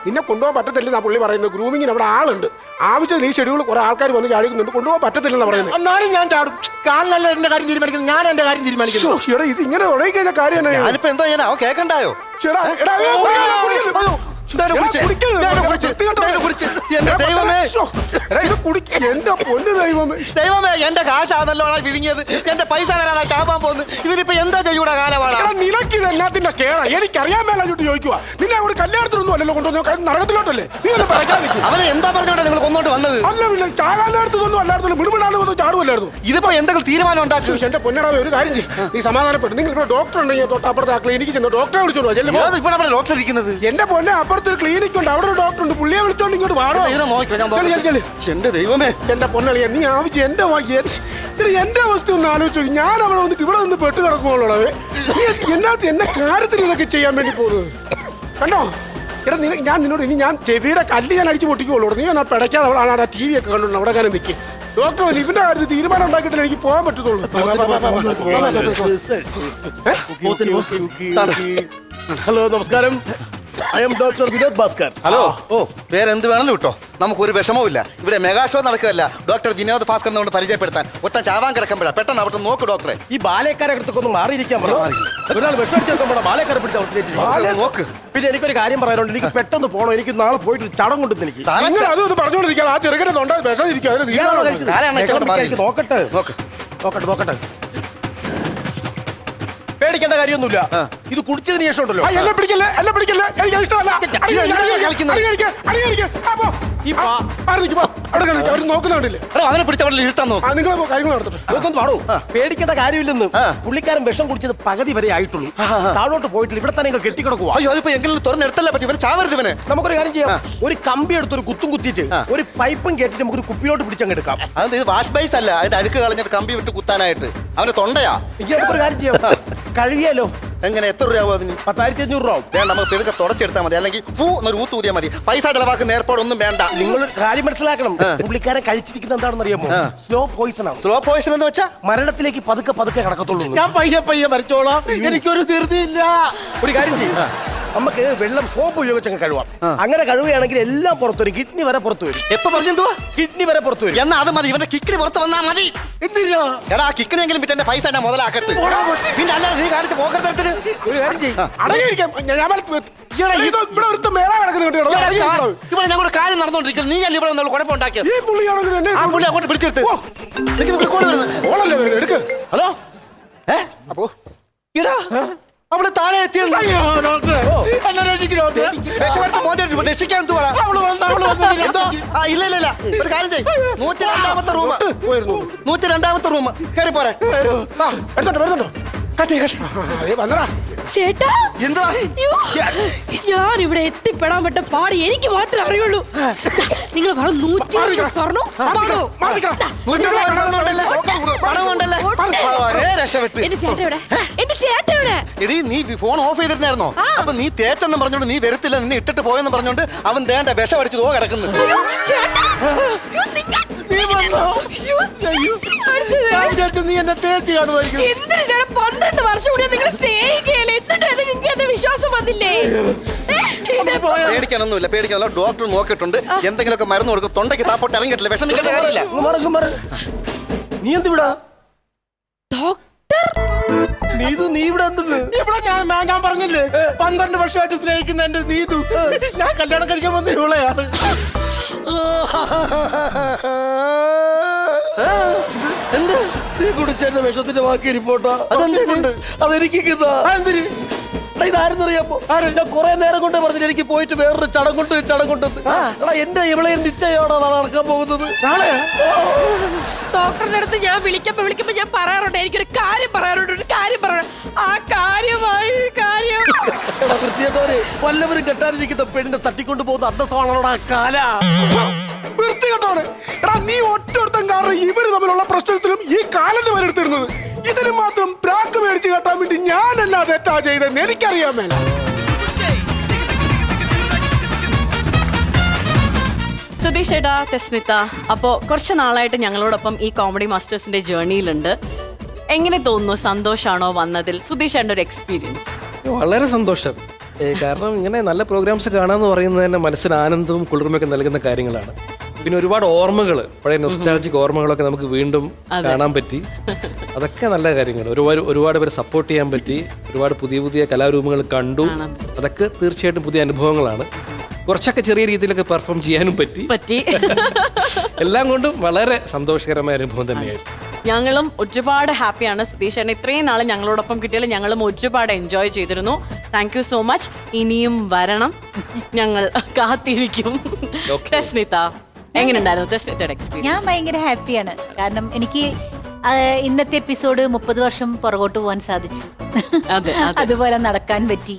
നിന്നെ കൊണ്ടുപോകാൻ പറ്റത്തില്ലെന്നാ പുള്ളി പറയുന്നത്. ഗ്രൂമിങ്ങിന് അവിടെ ആളുണ്ട്. ആവശ്യം ഈ ഷെഡ്യൂൾ കുറെ ആൾക്കാർ വന്ന് ചാടിക്കുന്നുണ്ട്. കൊണ്ടുപോകാൻ പറ്റത്തില്ലെന്നാ പറയുന്നത്. എന്നാലും ഞാൻ ചാടും. കാലിനല്ല എന്റെ കാര്യം തീരുമാനിക്കുന്നത്. ഞാൻ എന്റെ കാര്യം തീരുമാനിക്കുന്നു. എടാ ഇത് ഇങ്ങനെ ഉടങ്ങി കഴിഞ്ഞ കാര്യം ഞാനിപ്പോ എന്തോ ചെയ്യാനാ? കേക്കണ്ടായോ? എന്റെ പൊന്ന് ദൈവമേ, ദൈവമേ എന്റെ കാശാണല്ലോ വിഴുങ്ങിയത്. എന്റെ പൈസ തരാനാ ചാപ്പാൻ പോകുന്നു. ഇതിനിപ്പോ എന്താ ചെയ്യൂടെ കാലമാണ്? നിനക്ക് ഇത് എന്നാത്തിന്റെ കേടാ? എനിക്കറിയാൻ മേലെ ചോദിക്കുക. നിന്നെ അവിടെ കല്യാണത്തിനൊന്നും അല്ലല്ലോ കൊണ്ടുവന്നു, നരകത്തിലോട്ടല്ലേ? നീ ഒന്ന് അവരെ എന്താ പറഞ്ഞോട്ടെ നിങ്ങൾ കൊന്നോട്ട് വന്നത്? അല്ല പിന്നെ ചാകാലത്തൊന്നും അല്ലായിരുന്നു, മിടുമിടാന്ന് വന്ന് ചാടുമല്ലായിരുന്നു. ഇതിപ്പോ എന്തെങ്കിലും തീരുമാനം ഉണ്ടാക്കും. എന്റെ പൊന്നടാ ഒരു കാര്യം ചെയ്യും, നീ സമാധാനപ്പെട്ടു. നിങ്ങൾ ഇവിടെ ഡോക്ടർ ഉണ്ടെങ്കിൽ തൊട്ടപ്പുറത്തെ ക്ലിനിക്ക് ചെന്ന് ഡോക്ടറെ വിളിച്ചോണ്ട് ഡോക്ടർ ഇരിക്കുന്നത്. എന്റെ പൊന്നെ അപ്പുറത്ത് ഒരു ക്ലിനിക് ഉണ്ട്, അവിടെ ഒരു ഡോക്ടർ ഉണ്ട്. പുള്ളിയെ വിളിച്ചോണ്ട് ഇങ്ങോട്ട് വാടോ. എന്റെ ദൈവമേ, എന്റെ പൊന്നളിയ നീ ആവശ്യം എന്റെ അവസ്ഥ ഒന്ന് ആലോചിച്ചു. ഞാൻ അവിടെ വന്നിട്ട് ഇവിടെ നിന്ന് പെട്ട് കിടക്കുമ്പോളേ എന്നാത്ത് എന്നെ കാര്യത്തിന് ഇതൊക്കെ ചെയ്യാൻ വേണ്ടി പോകുന്നത് കണ്ടോ? എടാ ഞാൻ നിന്നോട് ഇനി ഞാൻ ചെവിയുടെ കല്ല് ഞാൻ അടിച്ച് പൊട്ടിക്കുള്ളൂ. നീ എന്നാ പിടയ്ക്കാതെ അവളാണ് ആ ടി വി ഒക്കെ കണ്ടു അവിടെ കാര്യം നിൽക്കും. ഡോക്ടർ ഇവന്റെ കാര്യത്തിൽ തീരുമാനം ഉണ്ടാക്കിയിട്ടില്ല എനിക്ക് പോകാൻ പറ്റത്തുള്ളൂ. ഹലോ നമസ്കാരം, I am doctor Vinod Bhaskar. Hello. ഓ പേരെന്ത് വേണമെങ്കിലും കിട്ടോ, നമുക്കൊരു വിഷമവും ഇല്ല. ഇവിടെ മെഗാ ഷോ നടക്കുകയല്ല. ഡോക്ടർ വിനോദ് ഭാസ്കർ എന്നുകൊണ്ട് പരിചയപ്പെടുത്താൻ ഒറ്റ ചാവാൻ കിടക്കുമ്പോഴാണ് പെട്ടെന്ന് അവിടെ നോക്ക് ഡോക്ടറെ. ഈ ബാലക്കാരെ അടുത്തൊക്കെ ഒന്ന് മാറിയിരിക്കാൻ ഒരാൾ വിഷമടിച്ചെടുക്കുമ്പോൾ ബാലക്കാരെ പിടിച്ച് നോക്ക്. പിന്നെ എനിക്കൊരു കാര്യം പറയാനുണ്ട്. എനിക്ക് പെട്ടെന്ന് പോകണം. എനിക്ക് നാളെ പോയിട്ട് ചടം കൊണ്ടുവന്ന് എനിക്ക് അതൊന്ന് പറഞ്ഞോണ്ടിരിക്കാം. ആ ചെറുക്കനെ തൊണ്ട വിഷം നോക്കട്ടെ നോക്കട്ടെ നോക്കട്ടെ. പേടിക്കേണ്ട കാര്യമൊന്നുമില്ല. ഇത് കുടിച്ചതിന് ശേഷം ഉണ്ടല്ലോ. എന്നെ പിടിക്കല്ലേ, എന്നെ പിടിക്കല്ലേ, എനിക്ക് ഇഷ്ടമല്ല. അവർ നോക്കുന്നുണ്ടല്ലേ? അവനെ പിടിച്ചവിടെ ഇരുത്താൻ നോക്കാം. നിങ്ങൾ കാര്യങ്ങൾ നടത്തട്ടെ. പാടോ, പേടിക്കേണ്ട കാര്യമില്ലെന്ന്. പുള്ളിക്കാരൻ വിഷം കുടിച്ചത് പകുതി വരെ ആയിട്ടുള്ളൂ. താഴോട്ട് പോയിട്ടില്ല. ഇവിടെ തന്നെ നിങ്ങൾ കെട്ടിക്കിടക്കുക. അയ്യോ അതിപ്പോ എങ്കിലും തുറന്നെടുത്തല്ലേ പറ്റി. ഇവനെ ചാവരുത് ഇവനെ. നമുക്കൊരു കാര്യം ചെയ്യാം. ഒരു കമ്പി എടുത്ത് ഒരു കുത്തും കുത്തിയിട്ട് ഒരു പൈപ്പും കയറ്റിട്ട് നമുക്കൊരു കുപ്പിലോട്ട് പിടിച്ചങ്ങ് എടുക്കാം. അത് വാഷ് ബേസ് അല്ല, അതിന്റെ അഴുക്ക് കളഞ്ഞിട്ട് കമ്പി വിട്ട് കുത്താനായിട്ട്. അവന്റെ തൊണ്ടയാ. നമുക്കൊരു കാര്യം ചെയ്യാം, കഴുകിയാലോ? എങ്ങനെ എത്ര രൂപ ആവും അതിന്? 10,500 രൂപ ആവും. വേണ്ട, നമുക്ക് പെരുക്കെ തുടച്ചെടുത്താൽ മതി. അല്ലെങ്കിൽ എന്നൊരു ഊത്ത് ഊതിയാൽ മതി. പൈസ ചെലവാക്കുന്ന ഏർപ്പാടൊന്നും വേണ്ട. നിങ്ങൾ കാര്യം മനസ്സിലാക്കണം. പുള്ളിക്കാരൻ കഴിച്ചിരിക്കുന്നത് എന്താണെന്ന് അറിയാമോ? സ്ലോ പോയിസൺ ആണ്. സ്ലോ പോയിസൺ എന്ന് വെച്ചാൽ മരണത്തിലേക്ക് പതുക്കെ പതുക്കെ കടക്കത്തുള്ളൂ. ഞാൻ പയ്യെ മരിച്ചോളാം. എനിക്കൊരു ധൃതിയില്ല. ഒരു കാര്യം ചെയ്യും, നമുക്ക് വെള്ളം സോപ്പ് ഉപയോഗിച്ചങ്ങ് കഴുകാം. അങ്ങനെ കഴുകുകയാണെങ്കിൽ എല്ലാം പുറത്തു വരും. കിഡ്നി വരെ പുറത്തു വരും. എപ്പോ പറഞ്ഞെന്തുവാ? കിഡ്നി വരെ പുറത്തു വരും. എന്നാ അത് മതി. ഇവന്റെ കിഡ്നി പുറത്ത് വന്നാ മതി. എന്തിനാ എടാ കിഡ്നിയെങ്കിലും പിന്നെ എന്റെ പൈസ ഞാൻ മുതലാക്കട്ടെ. പിന്നെ അല്ലാതെ നീ കാണിച്ച് പോക്കരത്തിന് ഒരു കാര്യം ചെയ്യും. ഇവിടെ ഞങ്ങൾ കാര്യം നടന്നുകൊണ്ടിരിക്കുന്നത്. നീ അല്ല ഇവിടെ കുഴപ്പമുണ്ടാക്കിയത്. ആ പുള്ളി അങ്ങോട്ട് പിടിച്ചെടുത്ത്. ഹലോ അപ്പോ ഇടാ അവള് താഴെ എത്തിയത്. രക്ഷിക്കാൻ ഇല്ല ഒരു കാര്യം ചെയ്യും. 102-ാമത്തെ റൂം, 102-ാമത്തെ റൂം കയറി പോരെ. ചേട്ടാ എന്താ ഞാൻ ഇവിടെ എത്തിപ്പെടാൻ പറ്റ പാടി എനിക്ക് മാത്രമേ അറിയുള്ളൂ. നിങ്ങൾ പറഞ്ഞു 100 സ്വർണ്ണം എന്റെ ചേട്ടൻ എവിടെ? എന്റെ ചേട്ടൻ എവിടെ? എടീ നീ ഫോൺ ഓഫ് ചെയ്തിരുന്നായിരുന്നോ? അപ്പൊ നീ തേച്ചെന്ന് പറഞ്ഞോണ്ട് നീ വരത്തില്ല, നിന്നെ ഇട്ടിട്ട് പോയെന്ന് പറഞ്ഞോണ്ട് അവൻ ദേണ്ട വിഷം അടിച്ച് കിടക്കുന്നു. ചേട്ടാ നീ വന്നോ? അയ്യോ. ഞാൻ വിചാരിച്ചു നീ എന്നെ തേച്ച് കാണുമായിരിക്കും. 12 വർഷം കൂടി നിങ്ങൾ സ്നേഹിക്കുകയല്ലേ, എന്നിട്ട് നിങ്ങൾക്ക് എന്നെ വിശ്വാസം വന്നില്ലേ? പേടിക്കാനൊന്നുമില്ല, പേടിക്കാനല്ല. ഡോക്ടർ നോക്കിയിട്ടുണ്ട്. എന്തെങ്കിലുമൊക്കെ മരുന്ന് കൊടുക്കും. തൊണ്ടയ്ക്ക് താപ്പോട്ട് ഇറങ്ങിയിട്ടില്ല, വിഷമിക്കേണ്ട കാര്യമില്ല. നീ എന്തിവിടാ? ഡോക്ടർ നീതു, നീ ഇവിടെ എന്തത്? ഇവിടെ ഞാൻ പറഞ്ഞില്ലേ 12 വർഷമായിട്ട് സ്നേഹിക്കുന്ന എന്റെ നീതു. ഞാൻ കല്യാണം കഴിക്കാൻ വന്ന ഇവളെയാണ്. എന്ത് നീ കുടിച്ചെന്റെ വിഷത്തിന്റെ ബാക്കി ഇരിപ്പോട്ടാ? അതെനിക്ക് എന്തിന് ഇതാരെന്നറിയാമോ? ഞാൻ കുറെ നേരം കൊണ്ട് പറഞ്ഞില്ല എനിക്ക് പോയിട്ട് വേറൊരു ചടങ്ങുണ്ട്. എടാ എന്റെ ഇവളെ നിശ്ചയമാണോ നടക്കാൻ പോകുന്നത്? നാളെ ഡോക്ടറിന്റെ അടുത്ത് ഞാൻ വിളിക്കുമ്പോ ഞാൻ പറയാറുണ്ട്, എനിക്കൊരു കാര്യം പറയാറുണ്ട്. ആ കാര്യമായി കാര്യം വൃത്തിയത്തോരെ വല്ലവരും കെട്ടാനിരിക്കുന്ന പെണ്ണിനെ തട്ടിക്കൊണ്ടു പോകുന്ന അന്തസ്സാണോടാ കാല. വൃത്തികെട്ടോണ്. എടാ നീ ഒറ്റൊരുത്തം കാരണം ഇവര് തമ്മിലുള്ള പ്രശ്നത്തിലും ഈ കാലന്റെ വരെ എടുത്തിരുന്നത്. ഇതിന് മാത്രം പ്രാക്ക് മേടിച്ച് കെട്ടാൻ വേണ്ടി ഞാനല്ല തെറ്റാ ചെയ്തെന്ന് എനിക്കറിയാൻ മേല. സുധീഷ് ഏട്ടാ, തെസ്നിത്ത, അപ്പോൾ കുറച്ച് നാളായിട്ട് ഞങ്ങളോടൊപ്പം ഈ കോമഡി മാസ്റ്റേഴ്സിന്റെ ജേർണിയിലുണ്ട്. എങ്ങനെ തോന്നുന്നു? സന്തോഷാണോ വന്നതിൽ? സുധീഷ് ഏട്ടൻ്റെ ഒരു എക്സ്പീരിയൻസ്? വളരെ സന്തോഷം. കാരണം ഇങ്ങനെ നല്ല പ്രോഗ്രാംസ് കാണാന്ന് പറയുന്നത് തന്നെ മനസ്സിന് ആനന്ദവും കുളിർമയൊക്കെ നൽകുന്ന കാര്യങ്ങളാണ്. പിന്നെ ഒരുപാട് ഓർമ്മകൾ, പഴയ നൊസ്റ്റാൾജിക് ഓർമ്മകളൊക്കെ നമുക്ക് വീണ്ടും കാണാൻ പറ്റി. അതൊക്കെ നല്ല കാര്യങ്ങൾ. ഒരുപാട് പേര് സപ്പോർട്ട് ചെയ്യാൻ പറ്റി. ഒരുപാട് പുതിയ കലാരൂപങ്ങൾ കണ്ടു. അതൊക്കെ തീർച്ചയായിട്ടും പുതിയ അനുഭവങ്ങളാണ്. കുറച്ചൊക്കെ ചെറിയ രീതിയിലൊക്കെ പെർഫോം ചെയ്യാനും പറ്റി. എല്ലാം കൊണ്ടും വളരെ സന്തോഷകരമായ അനുഭവം തന്നെയായിരുന്നു. ഞങ്ങളും ഒരുപാട് ഹാപ്പിയാണ്. സുധീഷ് ഏട്ടൻ ഇത്രയും നാൾ ഞങ്ങളോടൊപ്പം കിട്ടിയാൽ ഞങ്ങളും ഒരുപാട് എൻജോയ് ചെയ്തിരുന്നു. Thank you so much. ഇനിയും വരണം, ഞങ്ങൾ കാത്തിരിക്കും. തെസ്നിത്ത, എങ്ങനെയുണ്ടായിരുന്നു തെസ്നിത്തയുടെ എക്സ്പീരിയൻസ്? ഞാൻ ഭയങ്കര ഹാപ്പിയാണ്. കാരണം എനിക്ക് ഇന്നത്തെ എപ്പിസോഡ് 30 വർഷം പുറകോട്ട് പോകാൻ സാധിച്ചു. അതുപോലെ നടക്കാൻ പറ്റി.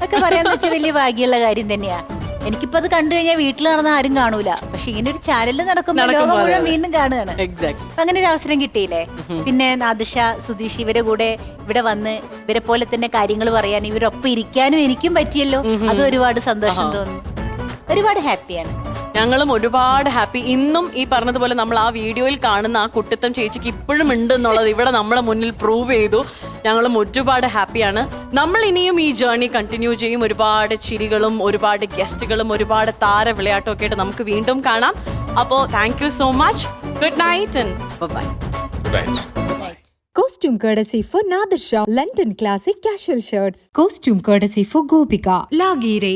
ഒക്കെ പറയാന്ന് വെച്ചാൽ വലിയ ഭാഗ്യമുള്ള കാര്യം തന്നെയാ. എനിക്കിപ്പോ അത് കണ്ടു കഴിഞ്ഞാൽ വീട്ടിൽ നടന്ന ആരും കാണൂല. പക്ഷെ ഇങ്ങനെ ഒരു ചാനലിൽ നടക്കുമ്പോൾ ലോകം മുഴുവൻ വീണ്ടും കാണുകയാണ്. അങ്ങനെ ഒരു അവസരം കിട്ടിയില്ലേ. പിന്നെ നാദിഷ, സുധീഷ് ഇവരെ കൂടെ ഇവിടെ വന്ന് ഇവരെ പോലെ തന്നെ കാര്യങ്ങൾ പറയാൻ, ഇവരൊപ്പം ഇരിക്കാനും എനിക്കും പറ്റിയല്ലോ. അത് ഒരുപാട് സന്തോഷം തോന്നുന്നു. ഒരുപാട് ഹാപ്പിയാണ്. ഞങ്ങളും ഒരുപാട് ഹാപ്പി. ഇന്നും ഈ പറഞ്ഞതുപോലെ നമ്മൾ ആ വീഡിയോയിൽ കാണുന്ന ആ കുട്ടിത്തം ചേച്ചിക്ക് ഇപ്പോഴും ഉണ്ട് എന്നുള്ളത് ഇവിടെ നമ്മുടെ മുന്നിൽ പ്രൂവ് ചെയ്തു. ഞങ്ങളും ഒരുപാട് ഹാപ്പിയാണ്. നമ്മൾ ഇനിയും ഈ ജേർണി കണ്ടിന്യൂ ചെയ്യും. ഒരുപാട് ചിരികളും ഒരുപാട് ഗസ്റ്റുകളും ഒരുപാട് താര വിളയാട്ടം ഒക്കെ ആയിട്ട് നമുക്ക് വീണ്ടും കാണാം. അപ്പോൾ thank you so much. Good night and bye. Costume courtesy for Nadir Shah, London Classic Casual Shirts. Costume courtesy for Gopika, Lagire.